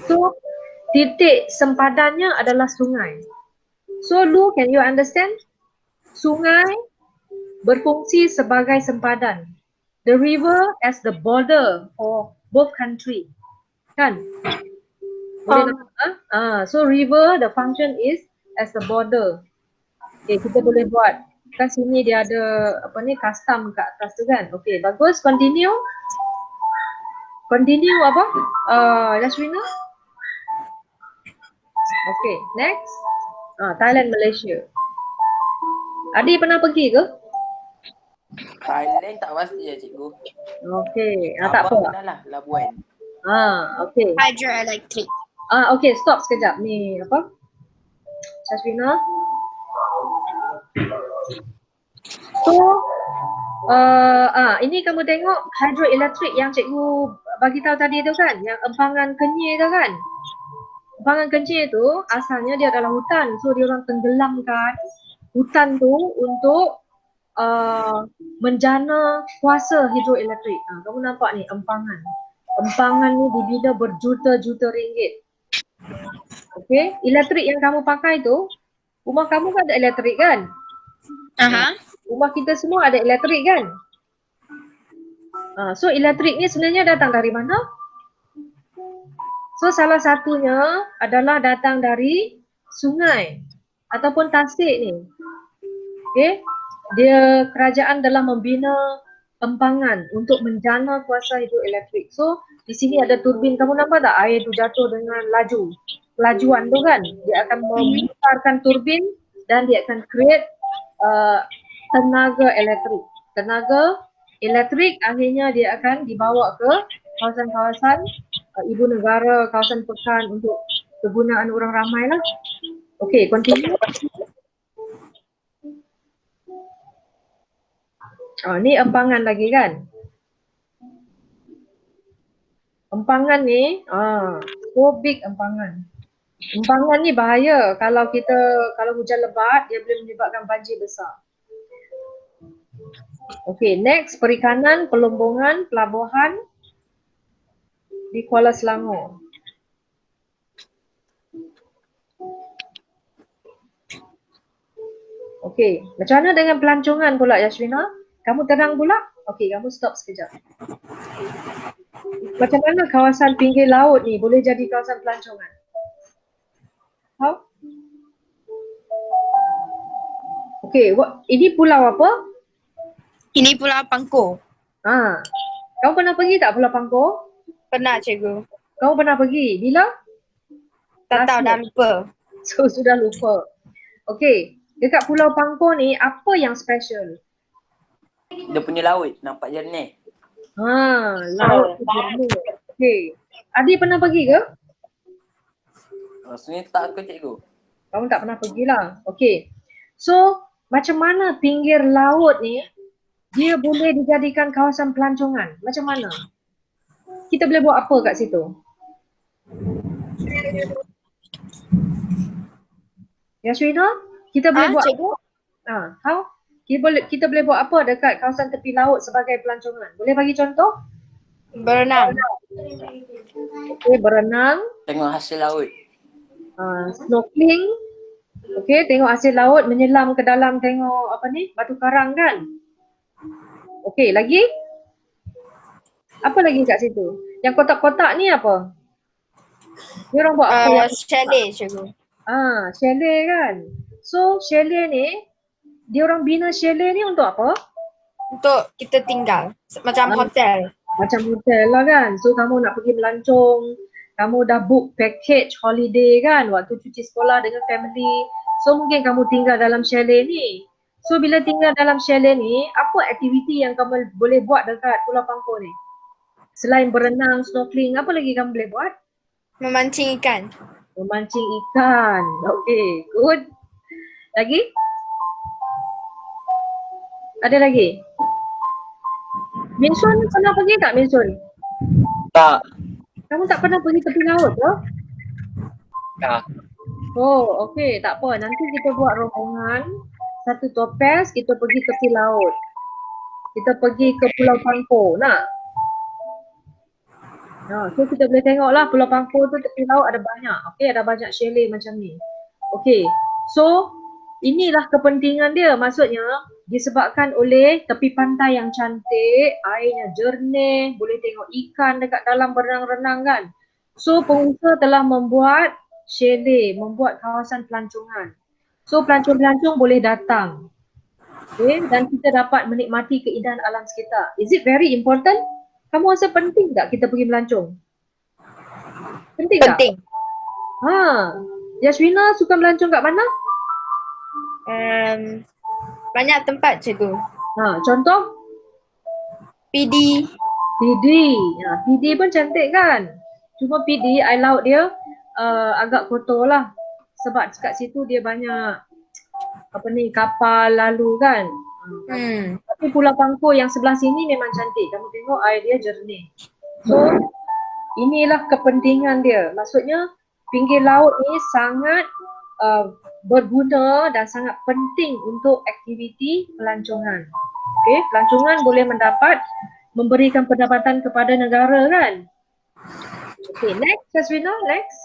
So titik sempadannya adalah sungai. So Lu, can you understand? Sungai berfungsi sebagai sempadan. The river as the border for both country. Kan? Boleh nampak? So river, the function is as the border. Okay, kita boleh buat. Kan sini dia ada custom kat atas tu kan? Okay, bagus. Continue. Continue apa? Yasrina? Okay, next. Thailand, Malaysia. Adi pernah pergi ke? Thailand tak pasti ya cikgu. Okay, tak apa. Pernah lah, Labuan. Okay. Hydroelectric. Okay, stop sekejap. Ni apa? Yasrina. So, ini kamu tengok hydroelectric yang cikgu bagi tahu tadi tu kan, yang empangan kenyir tu kan. Empangan kenyir tu asalnya dia adalah hutan, so dia orang tenggelamkan hutan tu untuk menjana kuasa hidroelektrik. Kamu nampak ni empangan. Empangan ni dibina berjuta-juta ringgit. Okay, elektrik yang kamu pakai tu, rumah kamu kan ada elektrik kan? Rumah kita semua ada elektrik kan? So elektrik ni sebenarnya datang dari mana? So salah satunya adalah datang dari sungai ataupun tasik ni. Okay, dia kerajaan dalam membina empangan untuk menjana kuasa hidroelektrik. So di sini ada turbin, kamu nampak tak air tu jatuh dengan laju. Kelajuan tu kan, dia akan memutarkan turbin dan dia akan create tenaga elektrik. Tenaga elektrik akhirnya dia akan dibawa ke kawasan-kawasan ibu negara, kawasan pekan untuk kegunaan orang ramai lah. Okay, continue. Ni empangan lagi kan? Empangan ni, so big empangan. Empangan ni bahaya kalau hujan lebat, dia boleh menyebabkan banjir besar. Okay, next, perikanan, pelombongan, pelabuhan di Kuala Selangor. Okay, macam mana dengan pelancongan pula Yasmina? Kamu tenang pula? Okay, kamu stop sekejap. Macam mana kawasan pinggir laut ni boleh jadi kawasan pelancongan? How? Okay, ini pulau apa? Ini Pulau Pangkor. Kamu pernah pergi tak Pulau Pangkor? Pernah cikgu. Kamu pernah pergi? Bila? Tak tahu, dah lupa. So, sudah lupa. Okay, dekat Pulau Pangkor ni apa yang special? Dia punya laut nampak jernih. Laut tu jernih. Okay. Adi pernah pergi ke? Rasanya tak ke cikgu? Kamu tak pernah pergilah. Okay. So, macam mana pinggir laut ni dia boleh dijadikan kawasan pelancongan? Macam mana? Kita boleh buat apa kat situ? Yasmina, kita boleh buat cikgu? how? Kita boleh buat apa dekat kawasan tepi laut sebagai pelancongan? Boleh bagi contoh? Berenang. Okay, berenang, Tengok hasil laut. snorkeling. Okay, tengok hasil laut, menyelam ke dalam tengok batu karang kan? Okay, lagi? Apa lagi kat situ? Yang kotak-kotak ni apa? Dia orang buat apa? Chalet cikgu. Chalet kan? So, chalet ni, dia orang bina chalet ni untuk apa? Untuk kita tinggal. Macam hotel. Macam hotel lah kan? So, kamu nak pergi melancong, kamu dah book package holiday kan? Waktu cuti sekolah dengan family. So, mungkin kamu tinggal dalam chalet ni. So, bila tinggal dalam chalet ni, apa aktiviti yang kamu boleh buat dekat Pulau Pangkor ni? Selain berenang, snorkeling, apa lagi kamu boleh buat? Memancing ikan. Memancing ikan. Okay, good. Lagi? Ada lagi? Min Sun pernah pergi tak Min Sun? Tak. Kamu tak pernah pergi tepi laut ke? Tak. Oh, okey. Tak apa. Nanti kita buat rombongan. Satu topes, kita pergi tepi laut. Kita pergi ke Pulau Pangkor. Nak? So kita boleh tengok lah Pulau Pangkor tu tepi laut ada banyak. Okey, ada banyak chalet macam ni. Okey. So, inilah kepentingan dia. Maksudnya, disebabkan oleh tepi pantai yang cantik, airnya jernih, boleh tengok ikan dekat dalam berenang-renang kan. So, pengusaha telah membuat chalet, membuat kawasan pelancongan. So, pelancong-pelancong boleh datang. Okay, dan kita dapat menikmati keindahan alam sekitar. Is it very important? Kamu rasa penting tak kita pergi melancong? Penting tak? Penting. Yasmina suka melancong kat mana? Banyak tempat cikgu. Contoh? PD. PD. PD pun cantik kan? Cuma PD, air laut dia agak kotor lah. Sebab kat situ dia banyak kapal lalu kan? Tapi Pulau Pangkor yang sebelah sini memang cantik. Kamu tengok air dia jernih. So, inilah kepentingan dia. Maksudnya, pinggir laut ni sangat berguna dan sangat penting untuk aktiviti pelancongan. Okay, pelancongan boleh memberikan pendapatan kepada negara kan? Okay, next Yasmina, next.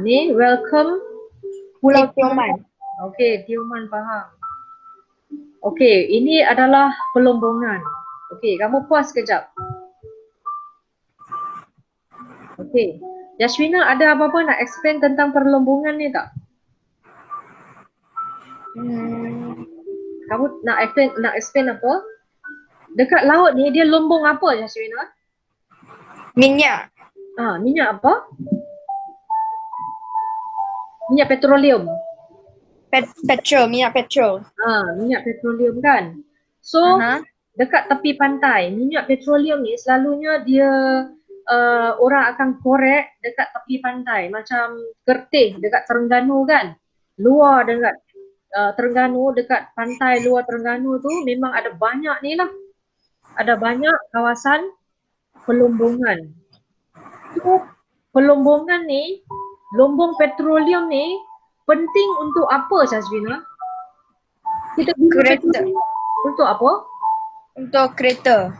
Ni welcome Pulau Tioman. Okay, Tioman faham. Okay, ini adalah pelombongan. Okay, kamu pause sekejap. Okay, Yasmina ada apa-apa nak explain tentang perlombongan ni tak? Kamu nak explain apa? Dekat laut ni dia lombong apa Yasmina? Minyak. Minyak apa? Minyak petroleum. Minyak petrol. Minyak petroleum kan. So, dekat tepi pantai, minyak petroleum ni selalunya dia orang akan korek dekat tepi pantai. Macam Kerteh dekat Terengganu kan. Luar dekat Terengganu, dekat pantai luar Terengganu tu memang ada banyak ni lah. Ada banyak kawasan pelumbungan. So, pelumbungan ni, lumbung petroleum ni penting untuk apa Syazwina? Kita guna Kereta. petroleum untuk apa? Untuk kereta.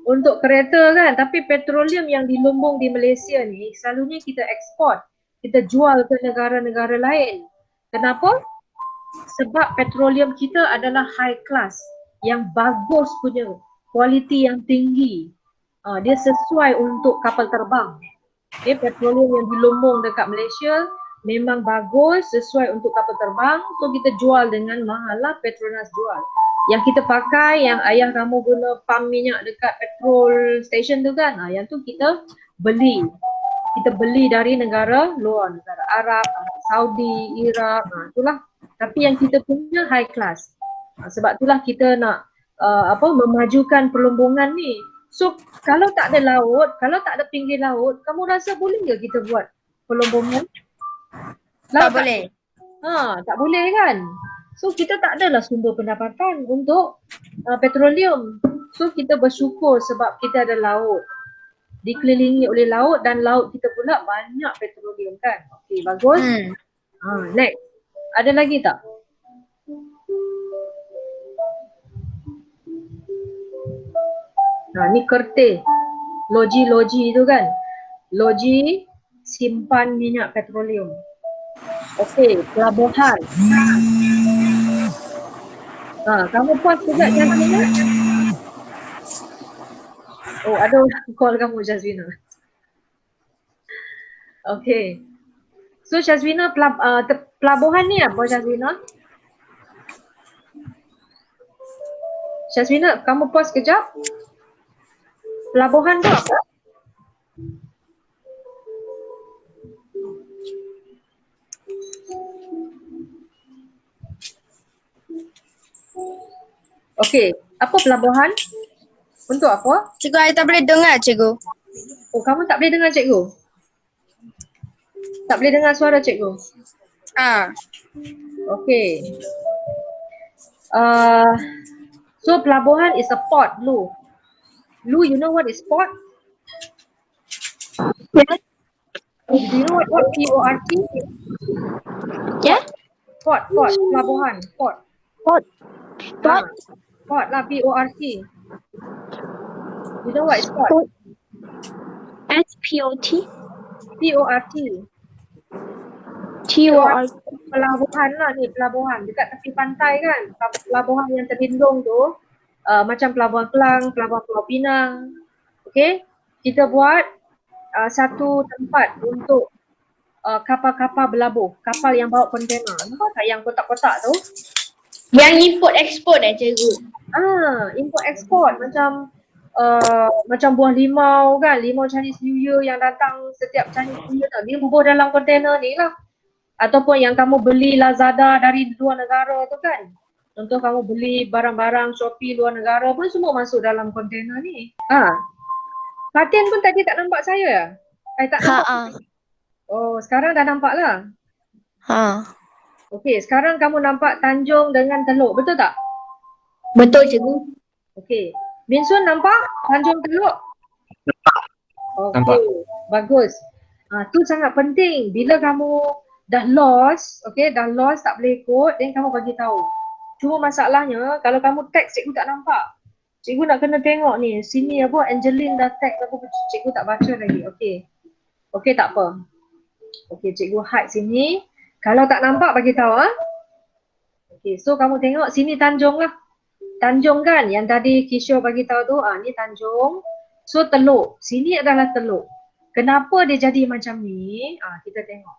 Untuk kereta kan, tapi petroleum yang dilumbung di Malaysia ni selalunya kita ekspor, kita jual ke negara-negara lain. Kenapa? Sebab petroleum kita adalah high class, yang bagus punya, kualiti yang tinggi. Dia sesuai untuk kapal terbang. Okay, petroleum yang dilumbung dekat Malaysia memang bagus, sesuai untuk kapal terbang. So kita jual dengan mahal lah, Petronas jual. Yang kita pakai, yang ayah kamu guna pump minyak dekat petrol station tu kan, yang tu kita beli. Kita beli dari negara luar, negara Arab, Saudi, Iraq, itulah. Tapi yang kita punya high class. Sebab itulah kita nak memajukan perlumbungan ni. So kalau tak ada laut, kalau tak ada pinggir laut, kamu rasa boleh ke kita buat perlumbungan? Tak boleh. Tak boleh kan? So kita tak adalah sumber pendapatan untuk petroleum. So kita bersyukur sebab kita ada laut. Dikelilingi oleh laut dan laut kita pula banyak petroleum kan. Okey, bagus. Next. Ada lagi tak? Ni kerteh. Loji-loji tu kan. Loji simpan minyak petroleum. Okey, pelabuhan. Kamu puas juga Jazmina? Oh, ada call kamu Jazmina. Okey. So Jazmina, pelabuhan ni apa Jazmina? Jazmina, kamu pause kejap. Pelabuhan tu apa? Okey, apa pelabuhan? Untuk apa? Cikgu, saya tak boleh dengar cikgu. Oh, kamu tak boleh dengar cikgu? Tak boleh dengar suara cikgu? Okey. So pelabuhan is a port, Lu. Lu, you know what is port? Yeah. Do you know what P-O-R-T? Yeah. Port, pelabuhan, port. Port. Port lah, P-O-R-T. You know what is port? S-P-O-T. P-O-R-T. T-O-R. Pelabuhan lah ni, pelabuhan. Dekat tepi pantai kan. Pelabuhan yang terlindung tu. Macam Pelabuhan Kelang, Pelabuhan Pulau Pinang. Okay. Kita buat satu tempat untuk kapal-kapal berlabuh. Kapal yang bawa kontena. Nampak tak yang kotak-kotak tu? Yang import export cikgu. Import export macam buah limau kan, limau Chinese New Year yang datang setiap Chinese New Year dia bubuh dalam kontena ni lah. Ataupun yang kamu beli Lazada dari luar negara tu kan. Contoh kamu beli barang-barang Shopee luar negara pun semua masuk dalam kontena ni. Fatin pun tadi tak nampak saya? Tak nampak? Oh, sekarang dah nampak lah. Okey, sekarang kamu nampak Tanjung dengan Teluk, betul tak? Betul cikgu. Okey. Min Sun nampak Tanjung Teluk? Nampak. Okey, bagus. Tu sangat penting. Bila kamu dah lost, dah lost tak boleh ikut, then kamu bagi tahu. Cuma masalahnya kalau kamu tag cikgu tak nampak. Cikgu nak kena tengok ni. Sini apa Angeline dah tag aku, cikgu tak baca lagi. Okey, tak apa. Okey, cikgu hide sini. Kalau tak nampak bagi tahu Okey, so kamu tengok sini Tanjung lah. Tanjung kan yang tadi Kishore bagi tahu tu, ni Tanjung. So Teluk, sini adalah Teluk. Kenapa dia jadi macam ni? Kita tengok.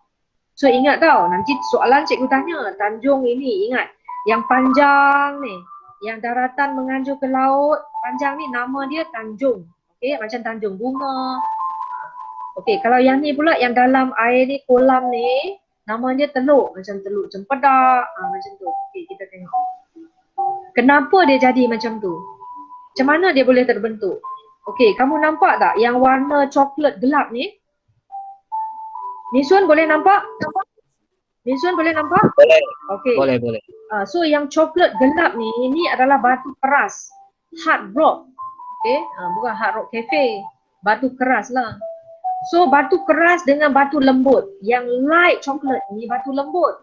So ingat tau, nanti soalan cikgu tanya, Tanjung ini ingat yang panjang ni, yang daratan menganjur ke laut, panjang ni nama dia Tanjung. Okey, macam Tanjung Bunga. Okey, kalau yang ni pula yang dalam air ni, kolam ni, nama dia Teluk, macam Teluk Cempedak, macam tu. Okey, kita tengok. Kenapa dia jadi macam tu? Macam mana dia boleh terbentuk? Okey, kamu nampak tak yang warna coklat gelap ni? Nisun boleh nampak? Min Suan boleh nampak? Boleh. Okey. Boleh. So yang coklat gelap ni, ini adalah batu keras. Hard rock. Okay, bukan hard rock cafe. Batu keras lah. So batu keras dengan batu lembut. Yang light coklat ni batu lembut.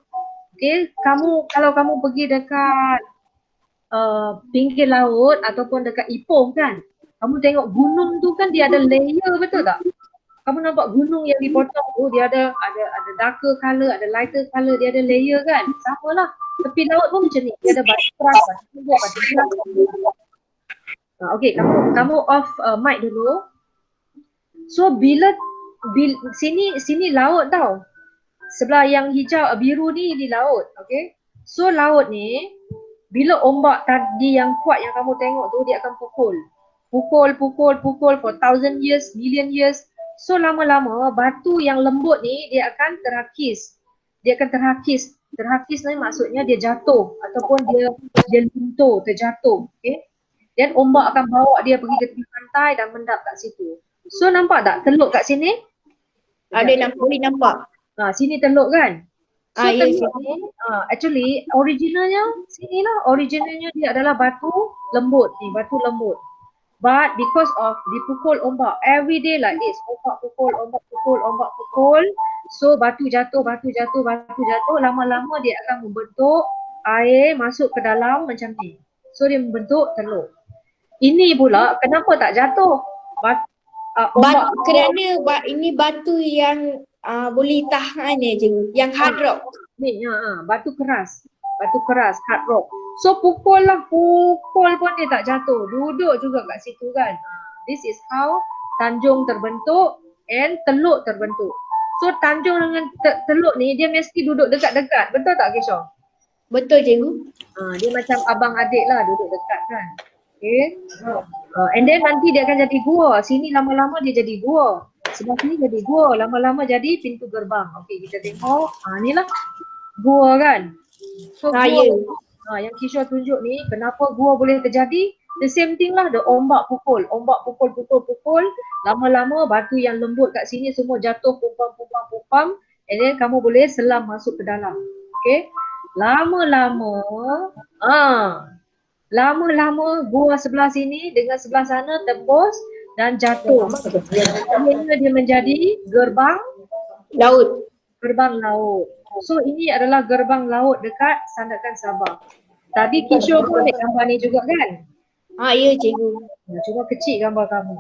Okay, kalau kamu pergi dekat pinggir laut ataupun dekat Ipoh kan, kamu tengok gunung tu kan dia ada layer, betul tak? Kamu nampak gunung yang dipotong tu dia ada darker color, ada lighter color, dia ada layer kan? Sama lah. Tepi laut pun macam ni. Dia ada batu keras, batu lembut, batu keras. Okay, kamu off mic dulu. So bila sini laut tau. Sebelah yang hijau biru ni di laut, okay? So laut ni bila ombak tadi yang kuat yang kamu tengok tu dia akan pukul for 1,000 years, million years. So lama-lama batu yang lembut ni dia akan terhakis. Terhakis ni maksudnya dia jatuh ataupun dia luntur, terjatuh, okay? Dan ombak akan bawa dia pergi ke tepi pantai dan mendap kat situ. So nampak tak teluk kat sini? Boleh nampak. Sini teluk kan? So Ya, teluk ni actually originalnya dia adalah batu lembut ni, batu lembut. But because of dipukul ombak every day like this, ombak pukul, so batu jatuh, lama-lama dia akan membentuk air masuk ke dalam macam ni. So dia membentuk teluk. Ini pula kenapa tak jatuh? Kerana ini batu yang boleh tahan je, yang hard rock. Ni batu keras hard rock. So pukul pun dia tak jatuh, duduk juga kat situ kan. This is how tanjung terbentuk and teluk terbentuk. So tanjung dengan teluk ni dia mesti duduk dekat-dekat, betul tak Kisha? Betul cikgu. Dia macam abang adik lah, duduk dekat kan. Okay. And then nanti dia akan jadi gua. Sini lama-lama dia jadi gua. Sebelah sini jadi gua, lama-lama jadi pintu gerbang. Okey, kita tengok. Ni lah gua kan. So gua, yang Kisha tunjuk ni, kenapa gua boleh terjadi? The same thing lah, the ombak pukul. Lama-lama batu yang lembut kat sini semua jatuh, pupam. And then kamu boleh selam masuk ke dalam. Okay. Lama-lama gua sebelah sini dengan sebelah sana tembus dan jatuh. Akhirnya dia menjadi gerbang Laut. So ini adalah gerbang laut dekat Sandakan Sabah. Tadi Kisha pun ambil gambar ni juga kan? Ya cikgu. Cuma kecil gambar kamu.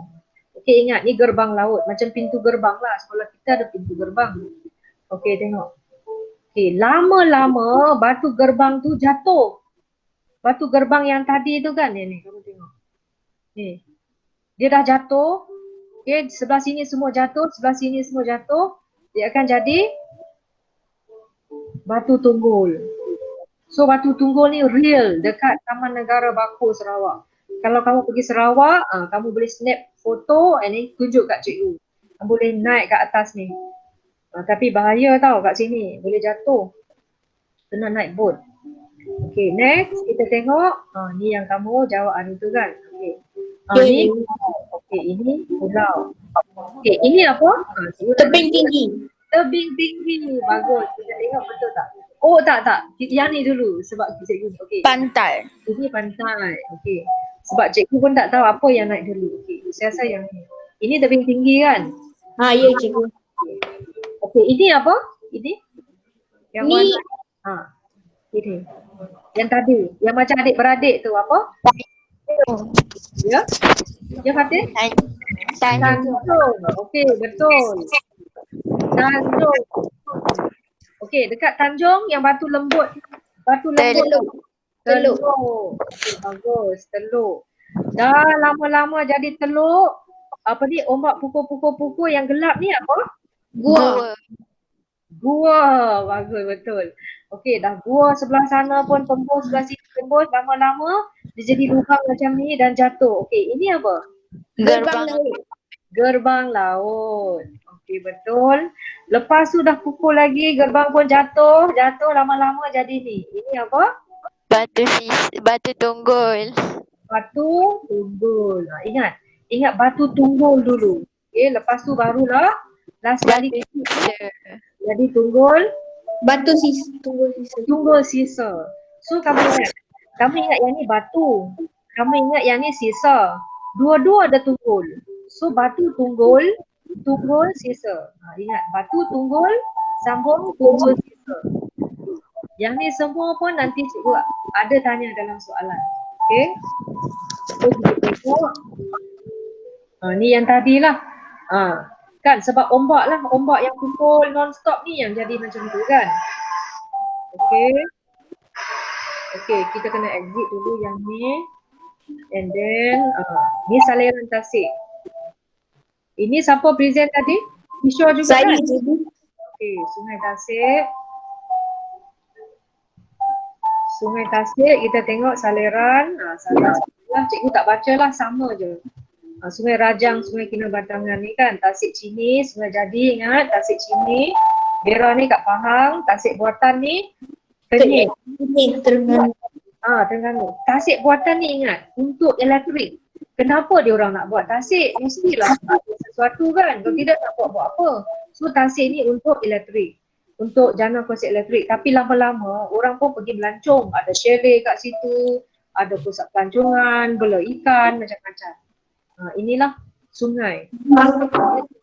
Okey, ingat ni gerbang laut, macam pintu gerbang lah. Sekolah kita ada pintu gerbang. Okey, tengok. Okey, lama-lama batu gerbang tu jatuh. Batu gerbang yang tadi tu kan, ni kamu tengok. Ni. Dia dah jatuh. Okey, sebelah sini semua jatuh, sebelah sini semua jatuh. Dia akan jadi Batu Tunggul. So Batu Tunggul ni real dekat Taman Negara Bako Sarawak. Kalau kamu pergi Sarawak, kamu boleh snap foto and then tunjuk kat cikgu. Kamu boleh naik kat atas ni. Tapi bahaya tau kat sini, boleh jatuh. Kena naik boat. Okay, next kita tengok. Ni yang kamu jawab hari tu kan. Okay. Ini pulau. Okay, ini apa? Tebing tinggi. Tebing tinggi. Bagus. Kita tengok betul tak? Oh tak. Yang ni dulu sebab cikgu. Okay. Pantai. Ini pantai. Okay. Sebab cikgu pun tak tahu apa yang naik dulu. Okay. Saya rasa yang ni. Ini tebing tinggi kan? Ya cikgu. Okay. Ini apa? Ini? Yang ni. Mana? Ini. Yang tadi. Yang macam adik-beradik tu apa? Ya? Ya Fatih? Tanjung. Okey, betul. Tanjung. Okey, dekat Tanjung yang batu lembut. Teluk. Okay, bagus, teluk. Dah lama-lama jadi teluk. Apa ni, ombak pukul yang gelap ni apa? Gua. Bagus, betul. Okey, dah gua sebelah sana pun tembus, sebelah sini tembus. Lama-lama dia jadi lubang macam ni dan jatuh. Okey, ini apa? Gerbang laut. Okey, betul. Lepas tu dah pukul lagi, gerbang pun jatuh lama-lama jadi ni. Ini apa? Batu Tunggul. Batu Tunggul. Ingat Batu Tunggul dulu. Okey, lepas tu barulah last kali jadi Tunggul. Batu sisa. Tunggul sisa. Tunggul sisa. So kamu ingat yang ni batu. Kamu ingat yang ni sisa. Dua-dua ada tunggul. So batu tunggul, tunggul sisa. Ingat batu tunggul, sambung tunggul sisa. Yang ni semua pun nanti cikgu ada tanya dalam soalan. Okay. So kita tengok. Ni yang tadi lah. Kan sebab ombak lah. Ombak yang pukul non-stop ni yang jadi macam tu kan. Okay. Okay, kita kena exit dulu yang ni. And then, ni saliran tasik. Ini siapa present tadi? Kishore juga Saya kan? cikgu. Okay, Sungai Tasik. Sungai Tasik, kita tengok saliran. Saliran lah, cikgu tak baca lah, sama je. Sungai Rajang, Sungai Kinabatangan ni kan. Tasik Chini, Sungai Jadi ingat. Tasik Chini. Bera ni kat Pahang. Tasik Buatan ni Kenyir. Ini Terengganu. Terengganu. Tasik Buatan ni ingat, untuk elektrik. Kenapa dia orang nak buat tasik? Mestilah ada sesuatu kan. Kalau tidak nak buat apa. So tasik ni untuk elektrik. Untuk jana konsep elektrik. Tapi lama-lama orang pun pergi melancong. Ada chalet kat situ. Ada pusat pelancongan, bela ikan, macam-macam. Inilah sungai.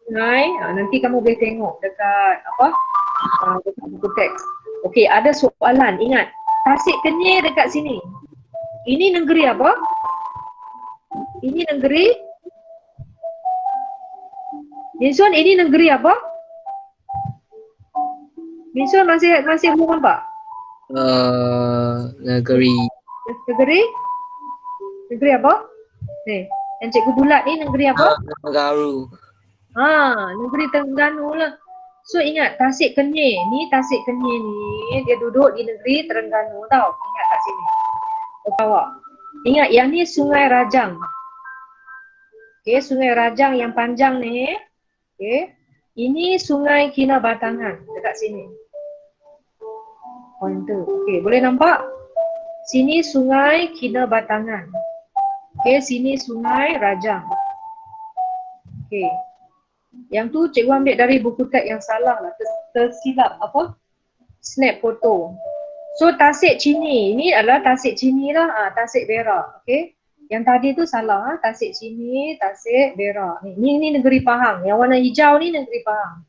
Sungai, nanti kamu boleh tengok dekat dekat buku teks. Okey, ada soalan. Ingat, Tasik Kenyir dekat sini. Ini negeri apa? Ini negeri Minsun, ini negeri apa? Minsun masih belum nampak? Negeri Negeri apa? Ni, yang cikgu bulat ni negeri apa? Terengganu. Negeri Terengganu lah. So ingat Tasik Kenyir ni, Tasik Kenyir ni dia duduk di negeri Terengganu tau. Ingat kat sini. Bawah. Ingat yang ni Sungai Rajang. Okay, Sungai Rajang yang panjang ni. Okay. Ini Sungai Kinabatangan dekat sini. Pointer. Okay, boleh nampak? Sini Sungai Kinabatangan. Okay, sini Sungai Rajang. Okay. Yang tu cikgu ambil dari buku teks yang salah lah. Tersilap apa? Snap foto. So Tasik Chini. Ini adalah Tasik Chini lah. Tasik Berak. Okay. Yang tadi tu salah. Tasik Chini, Tasik Berak. Ni negeri Pahang. Yang warna hijau ni negeri Pahang.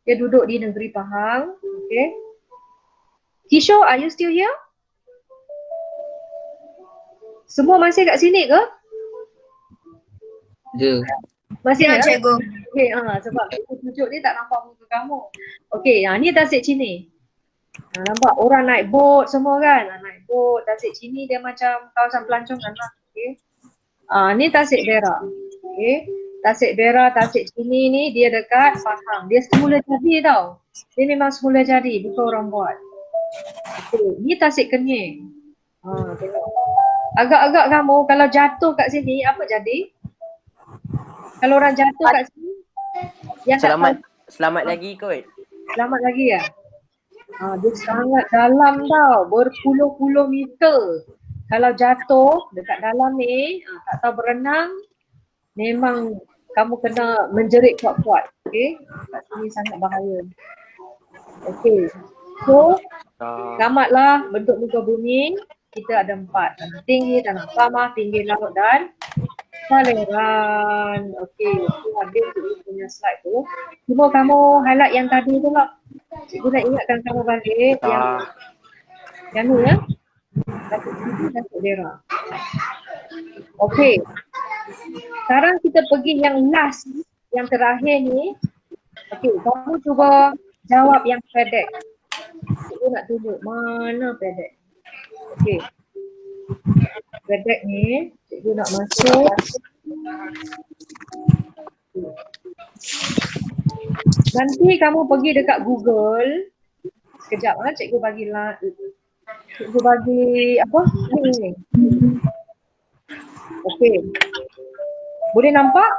Dia duduk di negeri Pahang. Okay. Kishore, are you still here? Semua masih kat sini ke? Ya. Masih Ya, ada? cikgu. Okay, sebab tunjuk ni tak nampak muka kamu. Okay, ni Tasik Chini. Nampak orang naik bot semua kan? Naik bot, Tasik Chini dia macam kawasan pelancongan lah. Okay. Ni Tasik Berak. Okay. Tasik Berak, Tasik Chini ni dia dekat Pahang. Dia semula jadi tau. Dia memang semula jadi, bukan orang buat. Okay. Ni Tasik Kenyir. Tengok. Agak-agak kamu kalau jatuh kat sini apa jadi? Kalau orang jatuh kat sini yang Selamat lagi kot. Selamat lagi ya? Dia sangat dalam tau, berpuluh-puluh meter. Kalau jatuh dekat dalam ni, tak tahu berenang, memang kamu kena menjerit kuat-kuat. Okay? Kat sini sangat bahaya. Okay. So, selamatlah bentuk muka bumi. Kita ada 4. Tinggi, tanah pamah, tinggi laut dan saliran. Okey, habis cikgu punya slide tu. Cuma kamu highlight yang tadi tu lah. Cikgu nak ingatkan kamu balik yang ni ya. Tasik Chini, Tasik Berak. Okey. Sekarang kita pergi yang last, yang terakhir ni. Okey, kamu cuba jawab yang pendek. Cikgu nak tunjuk mana pendek. Okey. Pendek ni, cikgu nak masuk. Nanti kamu pergi dekat Google. Sekejap cikgu bagi apa? Ni. Okey. Boleh nampak?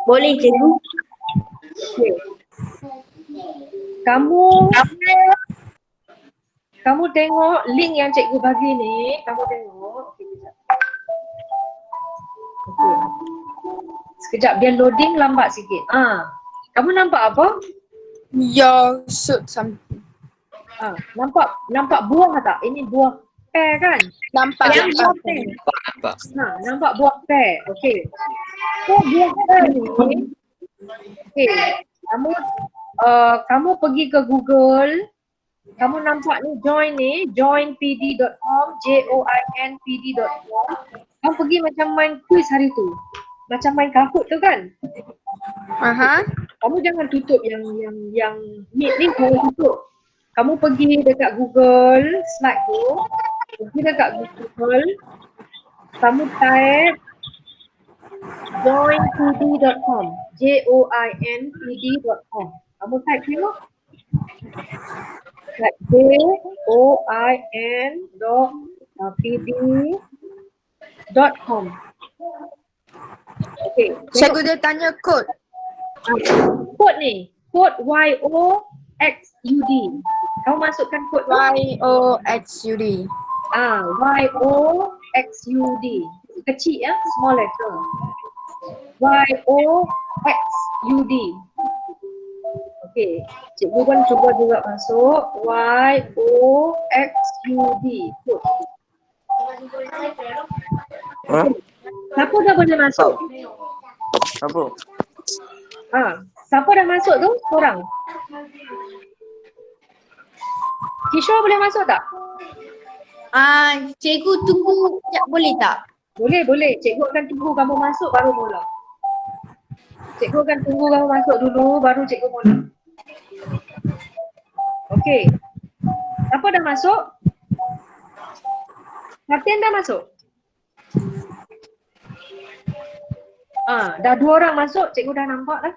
Boleh cikgu. Okey. Kamu tengok link yang cikgu bagi ni, kamu tengok. Okey, sekejap. Okey. Sekejap dia loading lambat sikit. Kamu nampak apa? Your shoot something. Nampak buah tak? Ini buah pear kan? Nampak. Yang nampak. Nampak. Nampak buah pear. Okey. So buah pear ni, okey. Kamu pergi ke Google, kamu nampak ni, joinpd.com, joinpd.com. Kamu pergi macam main quiz hari tu. Macam main Kahoot tu kan? Aha. Kamu jangan tutup yang Meet ni, jangan tutup. Kamu pergi dekat Google slide tu, pergi dekat Google, kamu type joinpd.com, joinpd.com. Kamu type tengok. Type join.pd.com. Okay. Cikgu dia tanya kod. Kod ni, kod YOXUD. Kamu masukkan kod tu. YOXUD. YOXUD. Kecil ya, small letter. YOXUD. Okey, cikgu kan cuba juga masuk YOXUD. Kod. Siapa dah boleh masuk? Apa? Siapa dah masuk tu? Korang. Kishore boleh masuk tak? Cikgu tunggu sekejap boleh tak? Boleh. Cikgu akan tunggu kamu masuk baru mula. Cikgu akan tunggu kamu masuk dulu baru cikgu mula. Okey. Siapa dah masuk? Fatin dah masuk? Dah 2 orang masuk, cikgu dah nampak dah.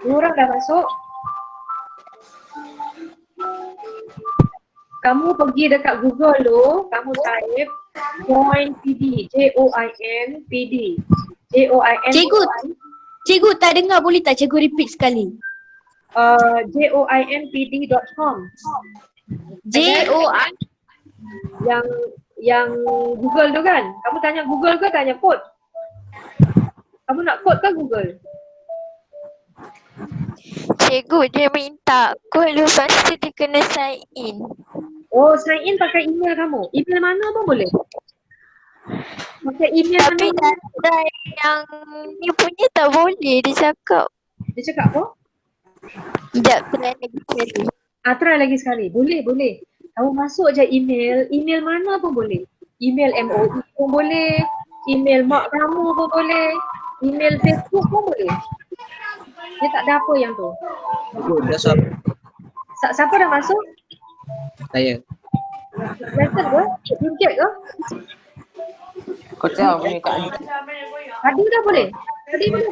2 orang dah masuk. Kamu pergi dekat Google tu, kamu type joinpd, JOINPD. Cikgu tak dengar, boleh tak cikgu repeat sekali? joinpd.com. J-O-I Yang Google tu kan? Kamu tanya Google ke tanya kod? Kamu nak kod ke Google? Cikgu dia minta kod lepas tu dia kena sign in. Oh, sign in pakai email kamu. Email mana pun boleh. Pakai email Tapi mana? data yang ni punya tak boleh dia cakap. Dia cakap apa? Sekejap try lagi sekali. Try lagi sekali. Boleh. Kamu masuk je email mana pun boleh. Email MOE pun boleh. Email mak kamu pun boleh. Email Facebook pun boleh. Dia tak ada apa yang tu. Dah sub. Siapa dah masuk? Saya. Lesson ke? Jungkit ke? Kau tahu punya Kak Adi. Adi dah boleh? Adi boleh?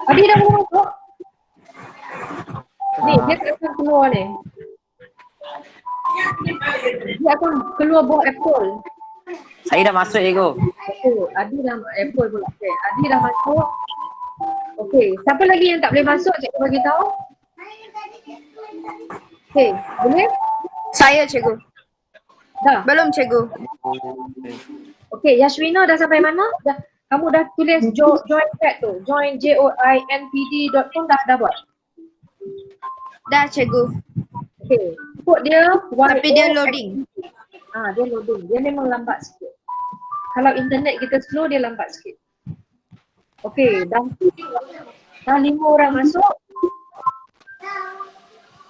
Adi dah boleh masuk? Ni, dia akan keluar ni. Dia akan keluar buah apple. Saya dah masuk cikgu. Okey, Adi dah apple pula. Okay. Adi dah masuk. Okey, siapa lagi yang tak boleh masuk? Cikgu bagi tahu. Okey, boleh? Saya cikgu. Dah. Belum cikgu. Okey, Yashwina dah sampai mana? Kamu dah tulis join chat tu. Join joinpd.com dah buat. Dah cikgu. Okey. Kod dia Tapi dia loading. Dia loading. Dia memang lambat sikit. Kalau internet kita slow, dia lambat sikit. Okey, dah 5 orang masuk.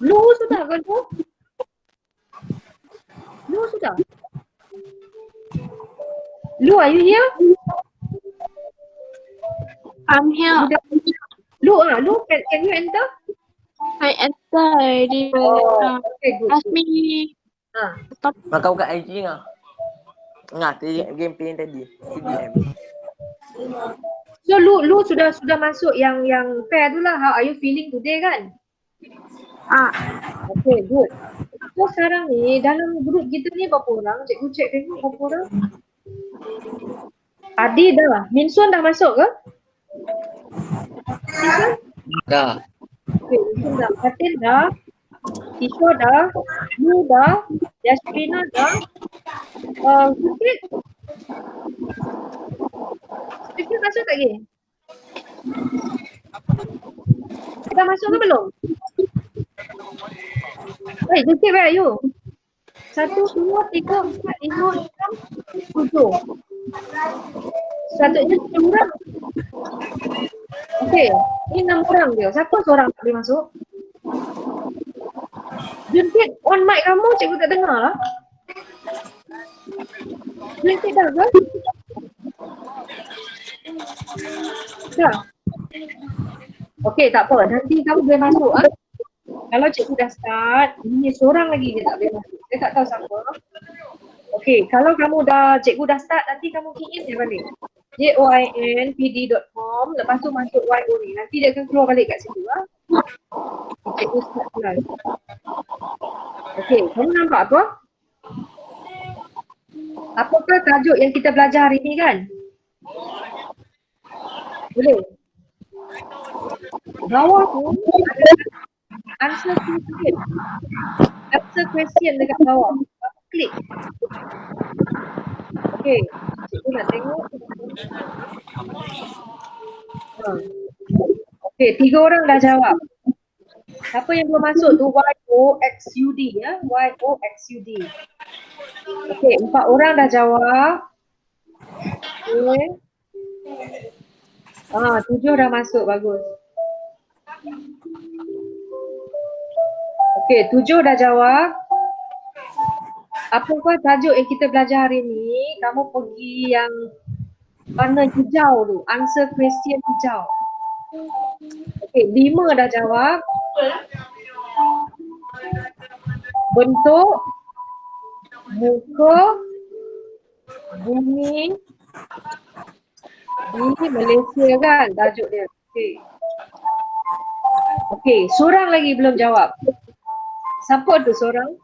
Lu sudah ke lu? Lu sudah? Lu, are you here? I'm here. Lu, can you enter? I enter already. Okay, good. Ask me. Maka buka IG ngah. Ngah tadi gameplay yang tadi. CDM. So lu sudah masuk yang pair tu lah. How are you feeling today kan? Okay, good. So sekarang ni dalam grup kita ni berapa orang? Cikgu cek tengok berapa orang? Adi dah. Minsun dah masuk ke? Minsun? Dah. Okay, Minsun dah. Fatin dah. Kishore dah. Lu dah. Yasmina dah. Sikit masuk tak lagi? Dah masuk ke belum? Just keep right you. 1, 2, 3, 4, 5, 6, 7. Sepatutnya 7 orang. Okey, ni 6 orang dia. Siapa seorang tak boleh masuk? Juntik on mic kamu, cikgu tak dengar lah. Juntik dah ke? Dah. Okey, tak apa. Nanti kamu boleh masuk. Kalau cikgu dah start, ini seorang lagi dia tak boleh masuk. Dia tak tahu siapa. Okey, kalau kamu dah, cikgu dah start, nanti kamu key in dia balik. joinpd.com, lepas tu masuk YO ni. Nanti dia akan keluar balik kat situ. Cikgu start kelas. Okey, kamu nampak apa? Apakah tajuk yang kita belajar hari ni kan? Boleh? Bawah tu ada answer question. Answer question dekat bawah. Klik. Okey, cikgu nak tengok. Okey, 3 orang dah jawab. Siapa yang belum masuk tu YOXUD ya, YOXUD. Okey, 4 orang dah jawab. Okey. 7 dah masuk, bagus. Okey, 7 dah jawab. Apakah tajuk yang kita belajar hari ni? Kamu pergi yang warna hijau tu, answer question hijau. Okey, 5 dah jawab. Bentuk muka bumi di Malaysia kan tajuk dia. Okey. Okey, seorang lagi belum jawab. Siapa tu seorang?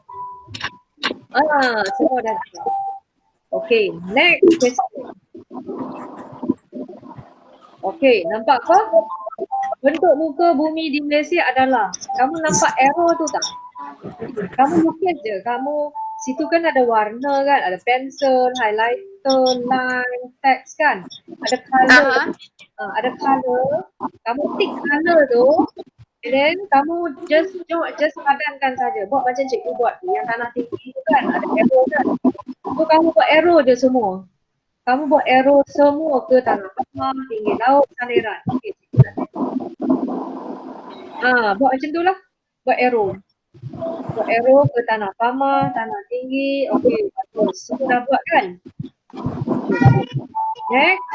Semua dah jawab. Okey, next question. Okey, nampak apa? Bentuk muka bumi di Malaysia adalah, kamu nampak arrow tu tak? Kamu lukis je, kamu situ kan ada warna kan, ada pensel, highlighter, line, text kan, ada color. Ada color, kamu tick color tu, and then kamu just padankan saja, buat macam cikgu buat yang tanah tinggi tu kan, ada arrow kan. So kamu buat arrow je semua. Kamu buat arrow semua ke tanah pamah, tinggi laut, saliran. Okey, cikgu nak tengok. Buat macam tu lah, buat arrow. Buat arrow ke tanah pamah, tanah tinggi. Okey, bagus. Semua dah buat kan? Next.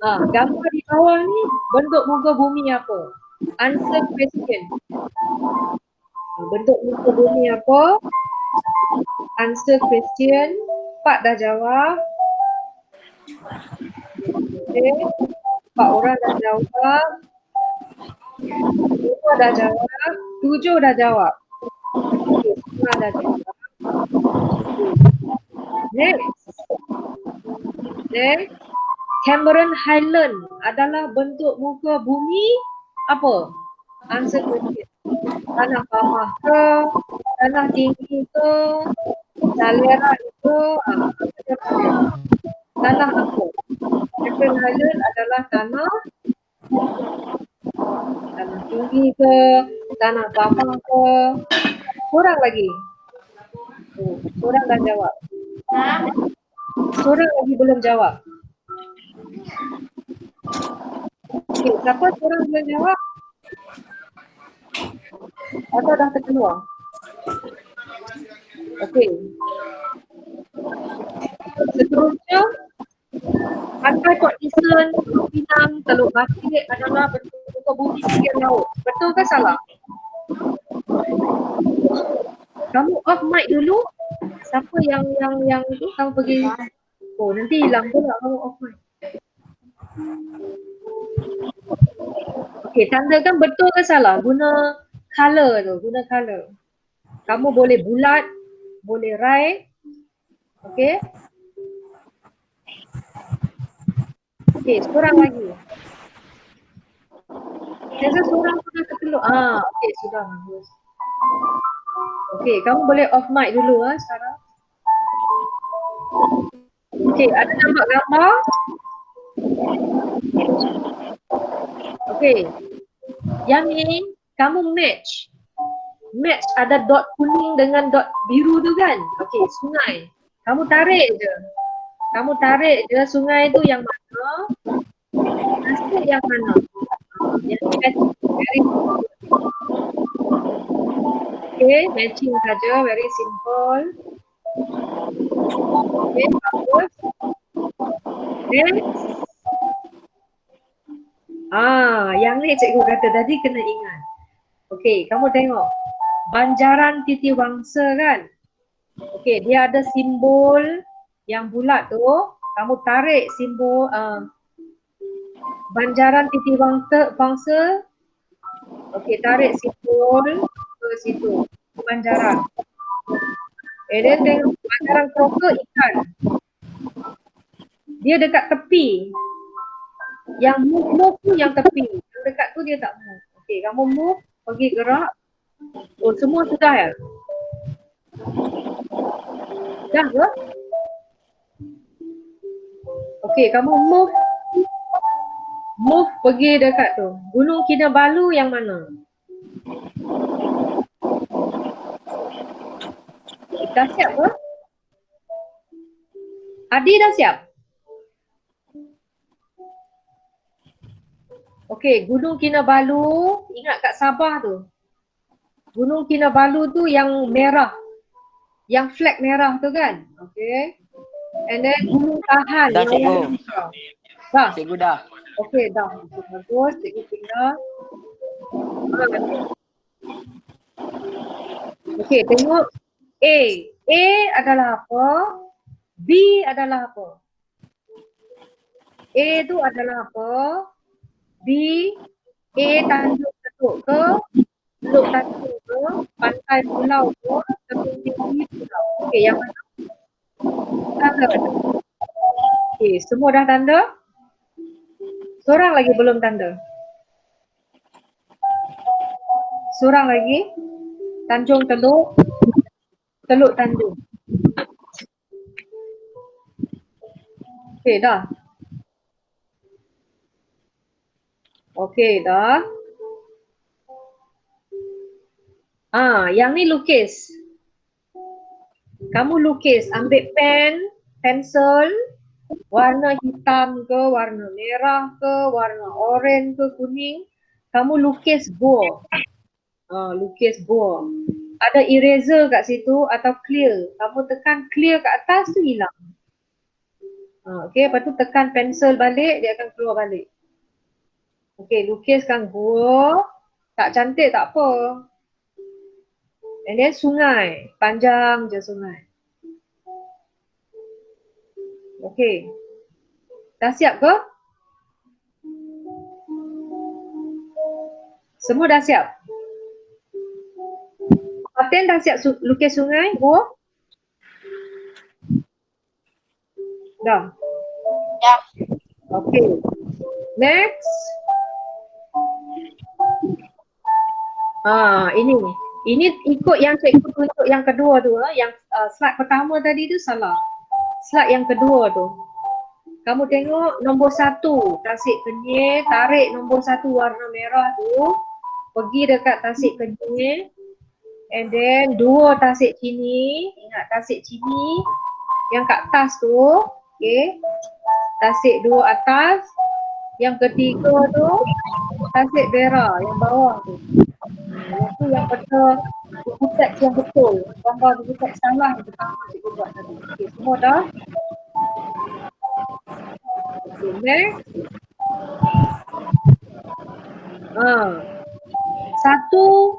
Gambar di bawah ni bentuk muka bumi apa? Answer question. Bentuk muka bumi apa? Answer question. 4 dah jawab. Okay. 4 orang dah jawab. 5 dah jawab. 7 dah jawab. Okay, 9 dah jawab. Next. Cameron Highland adalah bentuk muka bumi apa? Answer question. Tanah pamah ke? Tanah tinggi ke? Saliran ke? Tanah apa? Cameron Highland adalah tanah tinggi ke? Tanah pamah ke? Kurang lagi. Kurang dah jawab. Seorang lagi belum jawab. Okay, siapa seorang belum jawab? Atau dah terkeluar? Okey. Seterusnya, pantai Port Dickson, Pinang, Teluk Batik adalah bentuk muka bumi pinggir laut. Betul ke salah? Kamu off mic dulu. Siapa yang tu kamu pergi. Oh, nanti hilang pula kamu off mic. Okey, tandakan betul ke salah. Guna color tu, guna color. Kamu boleh bulat, boleh right. Okey. Okey, seorang lagi. Saya seorang sudah terkeluar. Okey, sudah bagus. Okey, kamu boleh off mic dulu sekarang. Okey, ada nampak gambar? Okey. Yang ni kamu match. Match ada dot kuning dengan dot biru tu kan? Okey, sungai. Kamu tarik je. Kamu tarik je sungai tu yang mana? Tasik yang mana? Yang ni matching. Very simple. Okay, matching saja. Very simple. Okay, bagus. Next. Yang ni cikgu kata tadi kena ingat. Okey, kamu tengok. Banjaran Titiwangsa kan? Okey, dia ada simbol yang bulat tu. Kamu tarik simbol Banjaran Titiwangsa. Okey, tarik simbol ke situ. Banjaran. Then tengok Banjaran Keroka ikan. Dia dekat tepi. Yang move tu yang tepi. Yang dekat tu dia tak move. Okey, kamu move, pergi gerak. Oh, semua sudah ya? Dah ke? Okey, kamu move. Move pergi dekat tu. Gunung Kinabalu yang mana? Dah siap ke? Adi dah siap? Okey, Gunung Kinabalu, ingat kat Sabah tu. Gunung Kinabalu tu yang merah. Yang flag merah tu kan? Okey. And then Gunung Tahan. Dah, yang cikgu. warna merah. Dah? Cikgu dah. Okey, dah. Bagus, cikgu tinggal. Okey, tengok A. A adalah apa? B adalah apa? A tu adalah apa? B, A Tanjung Ketuk ke? Teluk Tanjung ke? Pantai Pulau ke? Tebing tinggi pulau. Okey, yang mana? Tanda. Okey, semua dah tanda? Seorang lagi belum tanda. Seorang lagi. Tanjung Teluk. Teluk Tanjung. Okey, dah. Okey, dah. Yang ni lukis. Kamu lukis, ambil pen, pensel, warna hitam ke, warna merah ke, warna oranye ke, kuning. Kamu lukis gua. Lukis gua. Ada eraser kat situ atau clear. Kamu tekan clear kat atas tu hilang. Okey, lepas tu tekan pensel balik, dia akan keluar balik. Okey, lukiskan gua. Tak cantik tak apa. And then sungai. Panjang je sungai. Okey. Dah siap ke? Semua dah siap? Fatin dah siap lukis sungai? Gua? Dah? Dah. Okey. Next. Ini ikut yang cikgu tunjuk yang kedua tu. Yang slide pertama tadi tu salah. Slide yang kedua tu. Kamu tengok nombor 1. Tasik Kenyir. Tarik nombor 1 warna merah tu. Pergi dekat Tasik Kenyir. And then 2 Tasik Chini. Ingat Tasik Chini. Yang kat atas tu. Okay. Tasik 2 atas. Yang ketiga tu Tasik Bera yang bawah tu. Yang tu yang betul buku teks yang betul. Gambar buku teks salah yang pertama cikgu buat tadi. Okay, semua dah? Okay, next.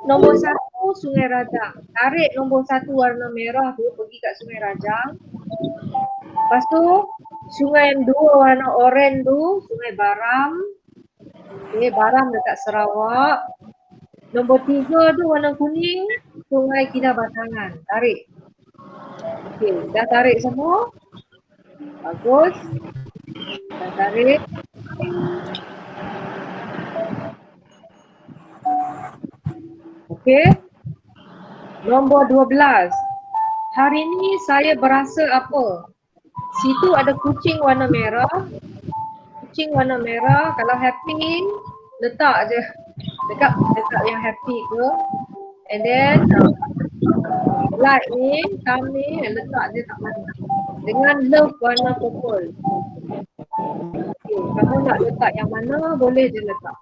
Nombor 1 Sungai Rajang. Tarik nombor 1 warna merah tu pergi kat Sungai Rajang. Lepas tu sungai yang 2 warna oranye tu Sungai Baram. Okay, Baram dekat Sarawak. Nombor 3 tu warna kuning, Sungai Kinabatangan. Tarik. Okey, dah tarik semua? Bagus. Dah tarik. Okey. Nombor 12. Hari ni saya berasa apa? Situ ada kucing warna merah. Kucing warna merah. Kalau happy, letak je dekat yang happy ke. And then like ni, thumb ni letak je kat mana. Dengan love warna purple. Okay, kamu nak letak yang mana boleh je letak.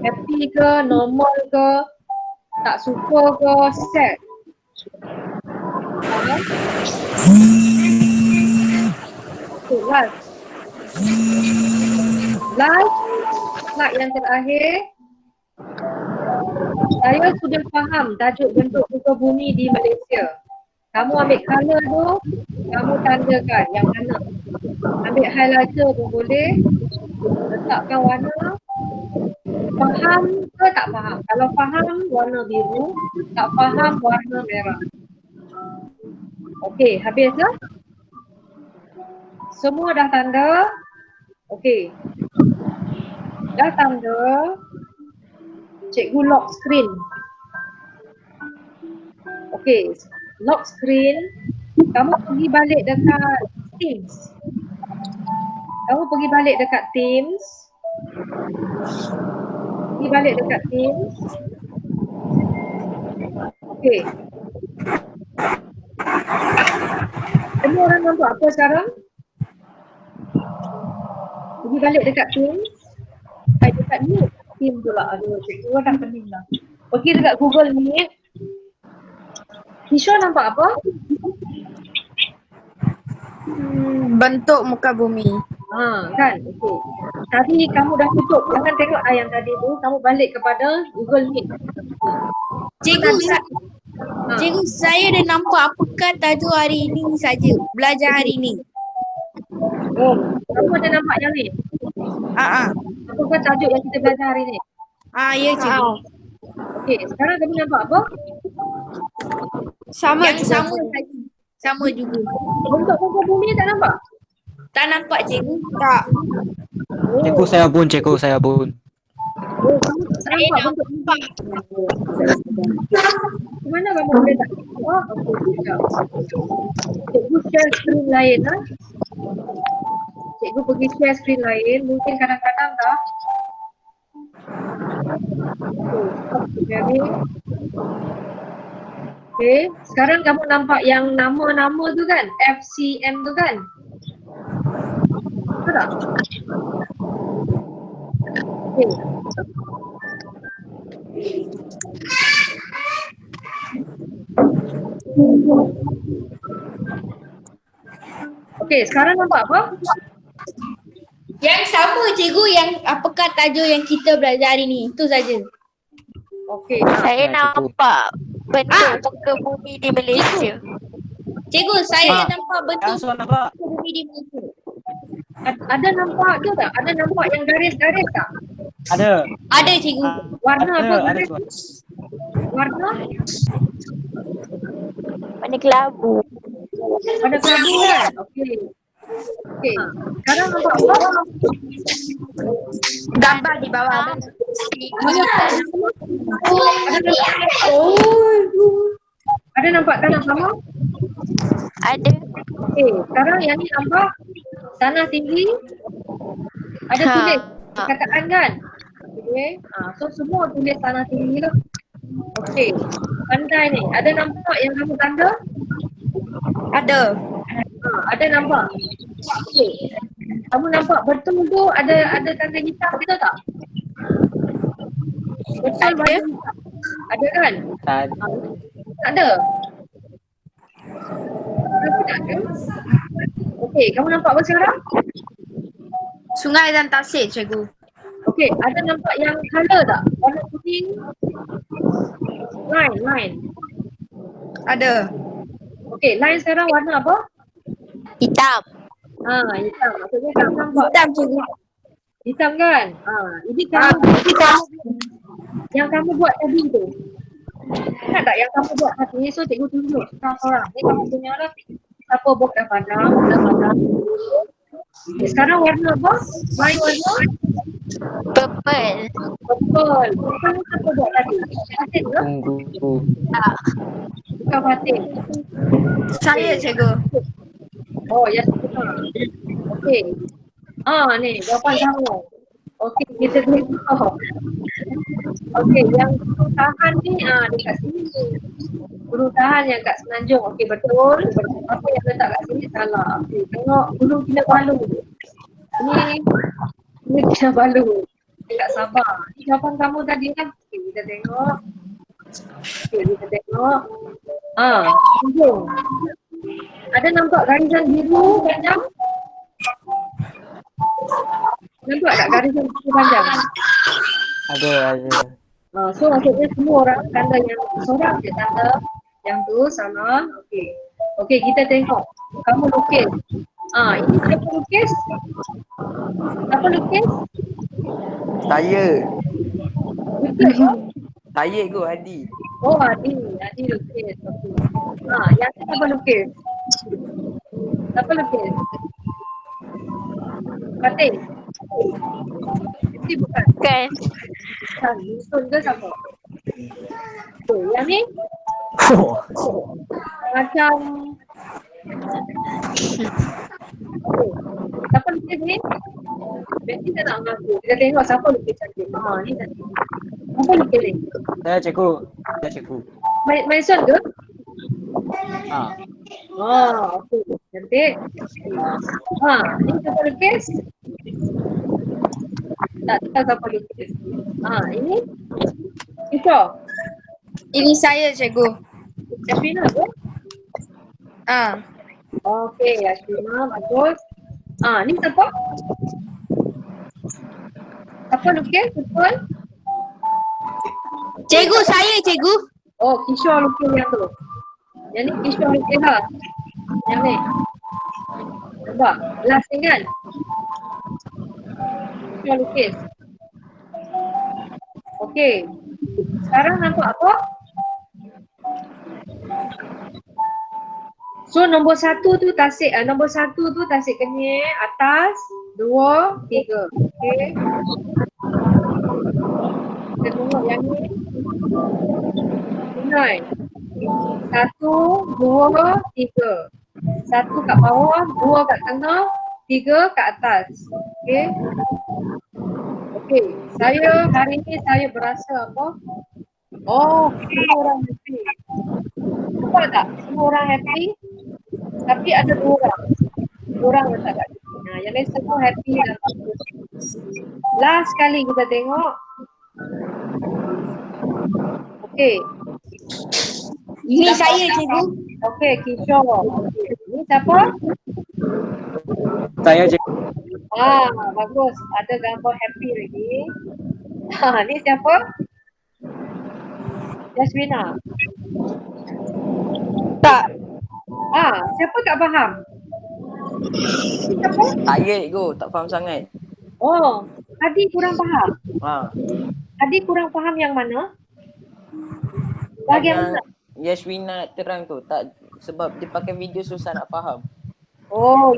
Happy ke, normal ke, tak suka ke, sad. Okay, last. Slide yang terakhir. Saya sudah faham tajuk bentuk muka bumi di Malaysia. Kamu ambil colour tu, kamu tandakan yang mana. Ambil highlighter pun boleh. Letakkan warna. Faham ke tak faham? Kalau faham, warna biru. Tak faham, warna merah. Okey, habis ke? Semua dah tanda? Okey. Dah tanda. Cikgu lock screen. Okey, lock screen. Kamu pergi balik dekat Teams. Pergi balik dekat Teams. Okey. Semua orang nampak apa sekarang? Pergi balik dekat Teams. Dekat Meet. Team pula. Aduh, cikgu dah pening lah. Pergi dekat Google Meet. Kisha nampak apa? Bentuk muka bumi. Kan? Okey. Tadi kamu dah tutup. Jangan tengok yang tadi tu. Kamu balik kepada Google Meet. Cikgu, saya dah nampak apakah tajuk hari ini saja. Belajar hari ini. Oh, kamu ada nampak yang ni? Apakah tajuk yang kita belajar hari ni? Ya cikgu. Okey, sekarang kamu nampak apa? Sama Yang juga. sama saja. Sama juga. Bentuk muka bumi tak nampak? Tak nampak cikgu. Tak. Cikgu saya pun. Oh, kamu tak nampak bentuk muka. Mana kamu boleh tak? Okey, sekejap. Cikgu share screen lain lah. Cikgu pergi share screen lain. Mungkin kadang-kadang dah. Okey, sekarang kamu nampak yang nama-nama tu kan? FCM tu kan? Betul tak? Okey. Okey, sekarang nampak apa? Yang sama cikgu, yang apakah tajuk yang kita belajar hari ni. Itu saja. Okey. Saya nampak bentuk muka bumi di Malaysia. Cikgu, saya nampak bentuk nampak. muka bumi di Malaysia. Ada nampak tu tak? Ada nampak yang garis-garis tak? Ada. Ada cikgu. Warna apa Ada garis? Warna? Warna kelabu. Warna kelabu kan? Okey. Okey. Sekarang nampak apa? Gambar di bawah ada. Ada nampak tanah sama? Ada. Okey. Sekarang yang ni nampak tanah tinggi. Ada tulis perkataan kan? Okey. So semua tulis tanah tinggi lah. Okey. Pandai ni. Ada nampak yang kamu tanda? Ada. Ada nampak? Okey. Kamu nampak betul tu ada tanda hitam betul tak? Betul warna hitam. Ada kan? Tak ada. Kenapa tak ada? Okey, kamu nampak apa sekarang? Sungai dan tasik, cikgu. Okey, ada nampak yang colour tak? Warna kuning. Line. Ada. Okey, line sekarang warna apa? Hitam. Hitam. Maksudnya kamu nampak Hitam, cikgu. hitam kan? Ini kamu yang kamu buat tadi tu. Ingat tak yang kamu buat tadi? So cikgu tunjuk seorang-seorang. Ni kamu punya lah. Siapa buat dah pandang. Okay, sekarang warna apa? Line warna? Purple. Purple. Purple ni siapa buat tadi? Fatin ke? Bukan Fatin. Saya, cikgu. Oh, ya betul. Okey. Ni jawapan sama. Okey, kita tengok. Okey, yang guru tahan ni dekat sini. Guru tahan yang kat Semenanjung. Okey, betul. Apa yang letak kat sini salah. Okey, tengok Gunung Kinabalu. Ini Kinabalu. Dekat Sabah. Ini jawapan kamu tadi kan? Okey, kita tengok. Semenanjung. Ada nampak garisan biru panjang? Nampak tak garisan biru panjang? Ada. So maksudnya semua orang tanda yang seorang je tanda yang tu salah. Okey, kita tengok. Kamu lukis. Ini siapa lukis? Siapa lukis? Saya. Lukis. Saya kot Adi. Oh, Adi lukis. Okey. Yang ni siapa lukis? Siapa lukis? Fatih. Mesti bukan. Kan? Yusun ke siapa? Yang ni macam siapa lukis ni? Mesti tak nak mengaku. Kita tengok siapa lukis cantik. Ni tadi. Siapa lukis ni? Saya cikgu. Maison ke? Ah. Okey. Cantik. Ni siapa lukis? Tak tahu siapa lukis. Ini? Kita? Ini saya cikgu. Yasmina ke? Okey, Yasmina. Bagus. Ni siapa? Siapa lukis? Betul? Cikgu, saya cikgu. Oh, Kishore lukis yang tu. Yang ni Kishore lukis lah. Yang ni. Nampak? Last ni kan? Kishore lukis. Okey. Sekarang nampak apa? So nombor satu tu tasik kenyir atas, 2, 3. Okey. Kita tengok yang ni. Tunai. 1, 2, 3. 1 kat bawah, 2 kat tengah, 3 kat atas. Okey. Okey. Hari ni saya berasa apa? Oh, semua orang happy. Nampak tak? Semua orang happy. Tapi ada 2 orang. 2 orang letak kat sini. Yang lain semua happy dan bagus. Last kali kita tengok. Okey. Ini saya cikgu. Okey, Kishore. Ni siapa? Saya cikgu. Bagus. Ada gambar happy lagi. Ni siapa? Yasmina. Tak. Siapa tak faham? Ni siapa? Saya cikgu, tak faham sangat. Oh, Adi kurang faham. Ha. Adi kurang faham yang mana? Bahagian mana? Yasmina nak terang tu. Tak, sebab dia pakai video susah nak faham. Oh,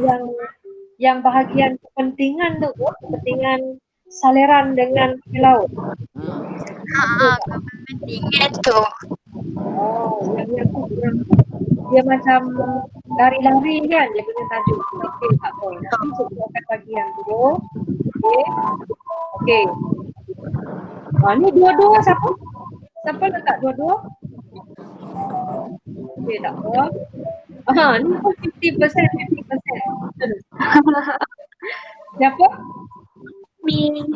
yang bahagian kepentingan tu, kepentingan saliran dengan laut. Kepentingan tu. Oh, yang tu kurang. Dia macam lari-lari kan dia punya tajuk. Okey, tak apa. Nanti cikgu akan bagi yang tu. Okey. Ni dua-dua siapa? Siapa letak dua-dua? Okey, tak apa. Ni pun 50%. Siapa? Me.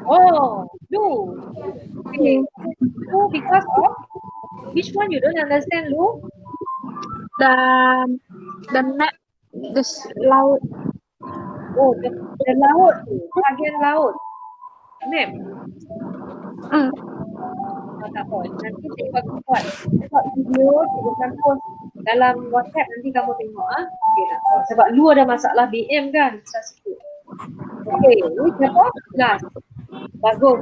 Oh, Lu. Okay. Lu because of which one you don't understand, Lu? The map. The laut. Oh, the laut tu. Bahagian laut. Map. Tak apa. Nanti cikgu akan buat video, cikgu akan post dalam WhatsApp, nanti kamu tengok. Okay, tak apa. Sebab Lu ada masalah BM kan? Susah sikit. Okay, ni siapa? Last. Bagus.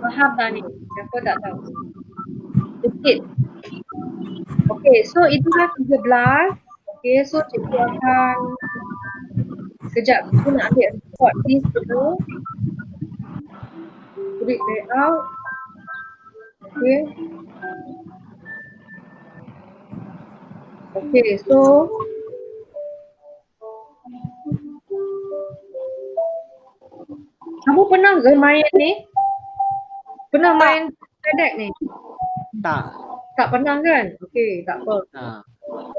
Faham tak ni? Siapa tak tahu? Sikit. Okay, so itulah 13. Okay, so cikgu akan sekejap cikgu nak ambil report list dulu. Read layout. Okay. Okay, so Kamu pernah ke main ni? Pernah main kadek ni? Tak. Tak pernah kan? Okey, tak apa. Ha.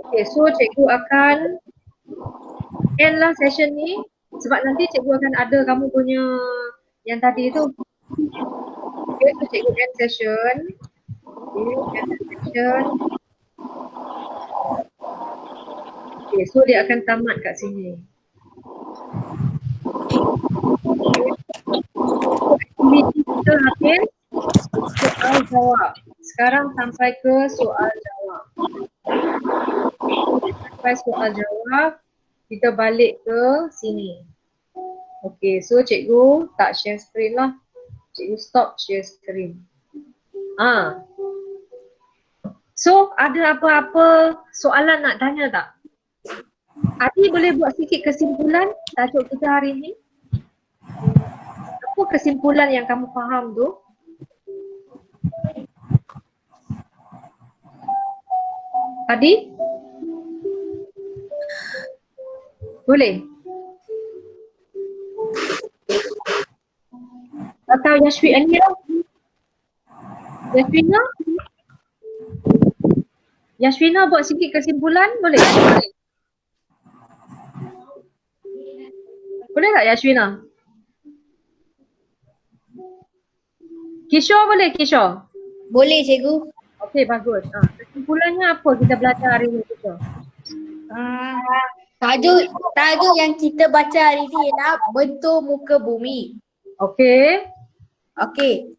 Okey, so cikgu akan end lah session ni sebab nanti cikgu akan ada kamu punya yang tadi tu. Okay, so cikgu end session. Okay, end session. Okay, so dia akan tamat kat sini. Aktiviti kita habis soal jawab. Sekarang sampai ke soal jawab. Sampai soal jawab, kita balik ke sini. Okay, so cikgu tak share screen lah. Cikgu stop share screen. So ada apa-apa soalan nak tanya tak? Adi boleh buat sikit kesimpulan tajuk kita hari ni? Apa kesimpulan yang kamu faham tu? Adi? Boleh? Atau Yashwina? Yashwina? Yashwina buat sikit kesimpulan, boleh? Boleh tak Yashwina? Kishore boleh Kishore? Boleh cikgu. Okey, bagus. Kesimpulannya apa kita belajar hari ni Kishore? Tajuk yang kita baca hari ni ialah bentuk muka bumi. Okey. Okey.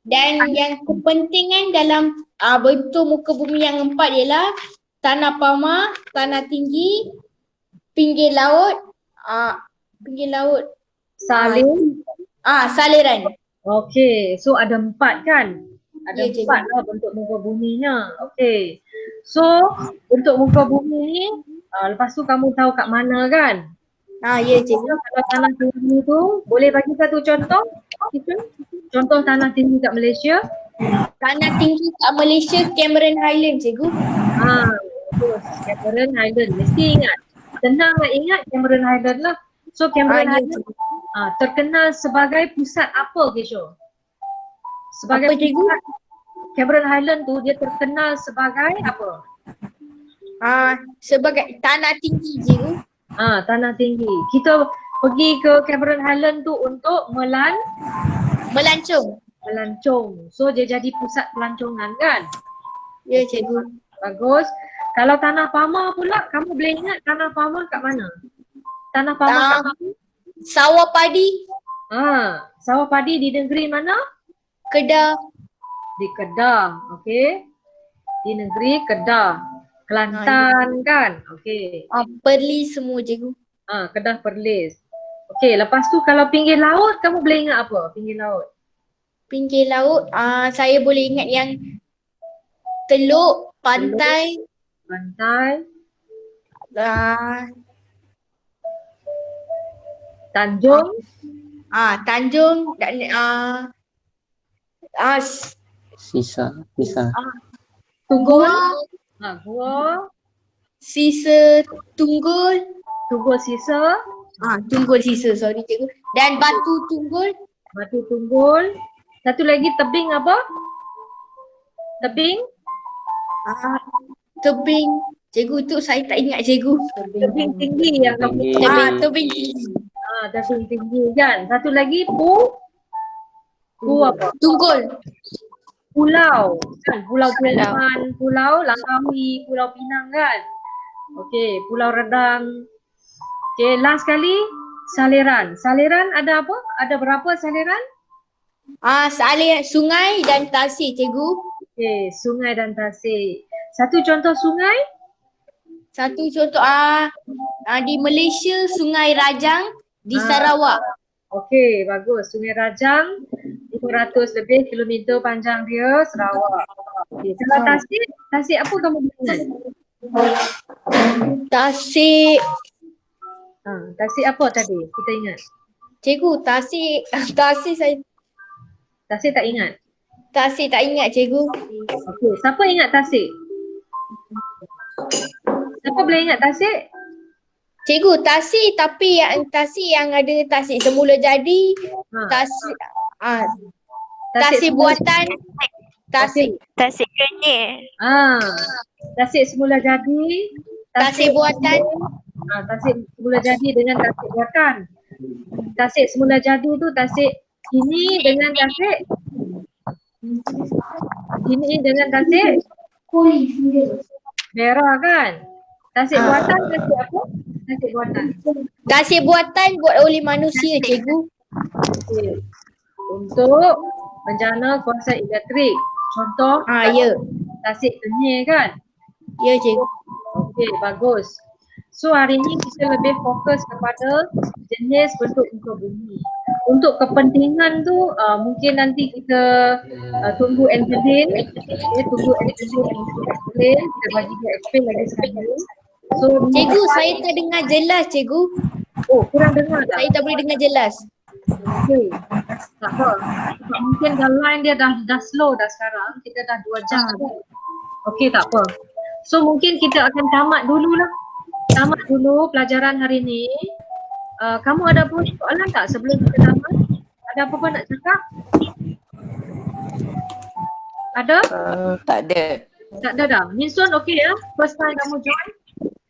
Dan yang kepentingan dalam bentuk muka bumi yang 4 ialah tanah pama, tanah tinggi, pinggir laut, Salin. saliran. Okey, so ada 4 kan? Ada Ya, 4 lah bentuk muka buminya. Okey. So, bentuk muka bumi ni, lepas tu kamu tahu kat mana kan? Ya cikgu. Kalau tanah tinggi tu, boleh bagi satu contoh? Contoh tanah tinggi kat Malaysia. Tanah tinggi kat Malaysia, Cameron Highland cikgu. Bagus. Cameron Highland. Mesti ingat. Senang nak ingat Cameron Highland lah. So Cameron Highland terkenal sebagai pusat apa Kishore? Sebagai Apa, cikgu? pusat Cameron Highland tu dia terkenal sebagai apa? Sebagai tanah tinggi cikgu. Tanah tinggi. Kita pergi ke Cameron Highland tu untuk Melancong. melancong. So dia jadi pusat pelancongan kan? Ya cikgu. Bagus. Kalau tanah pama pula, kamu boleh ingat tanah pama kat mana? Tanah pama kat mana? Sawah padi. Sawah padi di negeri mana? Kedah. Di Kedah. Okey. Di negeri Kedah. Kelantan kan? Okey. Perlis semua cikgu. Kedah Perlis. Okey, lepas tu kalau pinggir laut, kamu boleh ingat apa? Pinggir laut. Pinggir laut, saya boleh ingat yang Teluk, pantai, Pantai, Tanjung. Tanjung, Tanjung dan Sisa. Tunggul, Gua, Sisa Tunggul, Tunggul Sisa, Tunggul Sisa, sorry cikgu. Dan Batu Tunggul, Batu Tunggul. Satu lagi tebing apa? Tebing? Tebing. Cikgu tu saya tak ingat cikgu. Tebing tinggi yang kamu Tinggi. tahu. Tebing tinggi. Tebing tinggi kan. Satu lagi apa? Tunggul. Pulau kan. Pulau Pulau, Pulau Langkawi, Pulau Pinang kan. Okey, Pulau Redang. Okey, last kali saliran. Saliran ada apa? Ada berapa saliran? Saliran sungai dan tasik cikgu. Okey, sungai dan tasik. Satu contoh sungai? Satu contoh di Malaysia Sungai Rajang di Sarawak. Okey, bagus. Sungai Rajang 500 lebih kilometer panjang dia, Sarawak. Okey, kalau tasik apa kamu ingat? Tasik. Tasik apa tadi? Kita ingat. Cikgu, tasik saya Tasik tak ingat? tak ingat cikgu. Okey, siapa ingat tasik? Siapa boleh ingat tasik? Cikgu, tasik tapi yang ada tasik semula jadi, tasik tasik buatan, tasik. Tasik kenyir. Tasik semula jadi. Tasik buatan. Tasik semula jadi dengan tasik buatan. Tasik semula jadi tu tasik ini dengan tasik ini dengan tasik merah kan? Tasik buatan tasik apa? Tasik buatan. Tasik buatan buat oleh manusia, cikgu. Okey. Untuk bencana kuasa elektrik. Contoh Ya. tasik kenyir kan? Ya, cikgu. Okey, bagus. So hari ni kita lebih fokus kepada jenis bentuk muka bumi. Untuk kepentingan tu mungkin nanti kita tunggu Angeline. Tunggu Angeline untuk explain. Kita bagi dia explain lagi sekali. So Cikgu, saya tak dengar jelas, cikgu. Oh, kurang dengar tak? Saya tak boleh dengar jelas. Okey. Tak apa. Sebab mungkin dah line dia dah slow dah sekarang. Kita dah 2 jam. Okey, tak apa. So mungkin kita akan tamat dululah. Tamat dulu pelajaran hari ni. Kamu ada apa soalan tak sebelum kita tamat? Ada apa-apa nak cakap? Ada? Tak ada. Tak ada dah. Minsun okey ya? First time kamu join?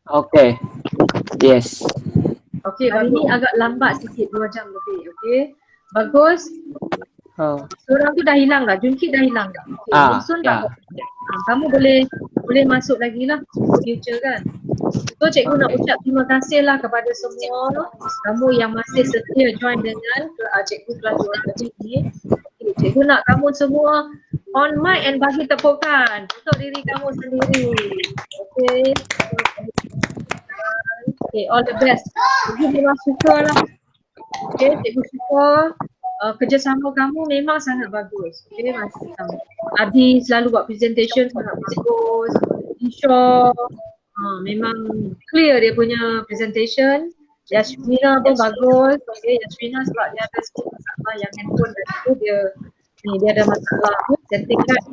Okay. Yes. Okey, hari ni agak lambat sikit 2 jam lebih. Okey. Bagus. Oh. Seorang tu dah hilang dah. Junkit dah hilang dah. Okay. Minsun Ya. tak? Kamu boleh masuk lagi lah future kan. So cikgu nak ucap terima kasih lah kepada semua kamu yang masih setia join dengan cikgu kelas 2 ni. Okay, cikgu nak kamu semua on mic and bagi tepukan untuk diri kamu sendiri. Okay. Okay, all the best. Cikgu memang suka lah. Okay, cikgu suka kerjasama kamu memang sangat bagus. Okay, masih sama. Adi selalu buat presentation sangat bagus. Insya memang clear dia punya presentation. Yasmina pun bagus. Okay, Yasmina sebab dia ada sikit masalah yang handphone dia ada masalah setting kan.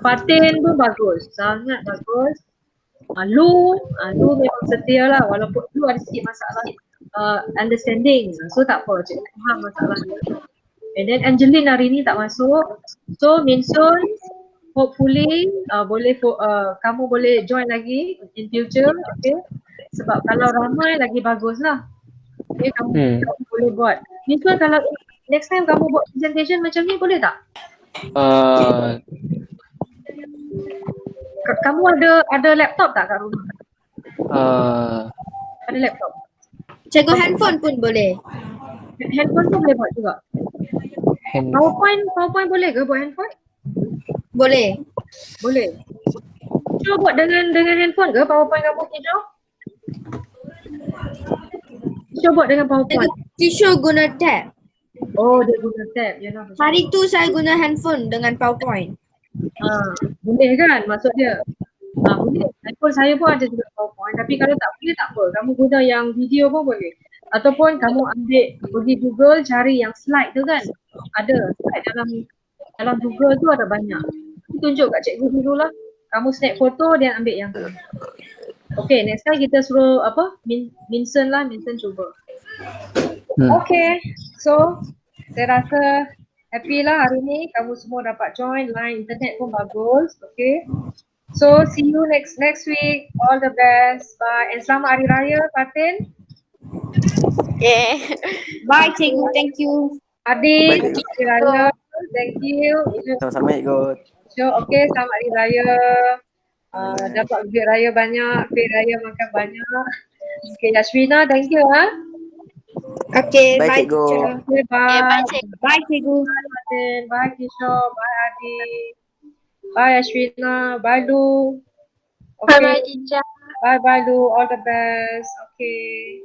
Fatin pun bagus, sangat bagus. Lu memang setia lah walaupun Lu ada sikit masalah understanding. So tak apa, cikgu faham masalah dia. And then Angeline hari ni tak masuk. So Minsun, hopefully kamu boleh join lagi in future, okay? Sebab kalau ramai lagi bagus lah. Okay, kamu boleh buat. Minsun kalau next time kamu buat presentation macam ni boleh tak? Kamu ada laptop tak kat rumah? Ada laptop? Cikgu handphone pun boleh. Handphone pun boleh buat juga? PowerPoint boleh ke buat handphone? Boleh. Boleh. Cuba buat dengan handphone ke PowerPoint kamu hijau? Cuba buat dengan PowerPoint. Tishu guna tab. Oh, dia guna tab. Yalah. Hari tu saya guna handphone dengan PowerPoint. Boleh kan maksud dia? Boleh. Handphone saya pun ada juga PowerPoint. Tapi kalau tak boleh tak apa. Kamu guna yang video pun boleh. Ataupun kamu pergi Google cari yang slide tu kan. Ada slide dalam Google tu ada banyak. Tunjuk kat cikgu dulu lah. Kamu snap foto dan ambil yang tu. Okay, next time kita suruh Minsun cuba. Okay, so saya rasa happy lah hari ni kamu semua dapat join, line internet pun bagus. Okay, so see you next week. All the best. Bye and selamat Hari Raya Fatin. Yeah. Bye, cikgu. Thank you. Adi, Baik. Hari Raya. Thank you. Sama-sama ikut. So, okay, selamat Hari Raya. Dapat duit raya banyak, duit raya makan banyak. Okay, Yasmina, thank you. Okay, Baik, bye cikgu. teacher. Okay, bye. Bye, cikgu. Bye, cikgu. Bye, Fatin. Bye, Kishore. Bye, Adi. Bye, Yasmina. Bye, Lu. Okay. Bye, teacher. Bye, Lu. All the best. Okay.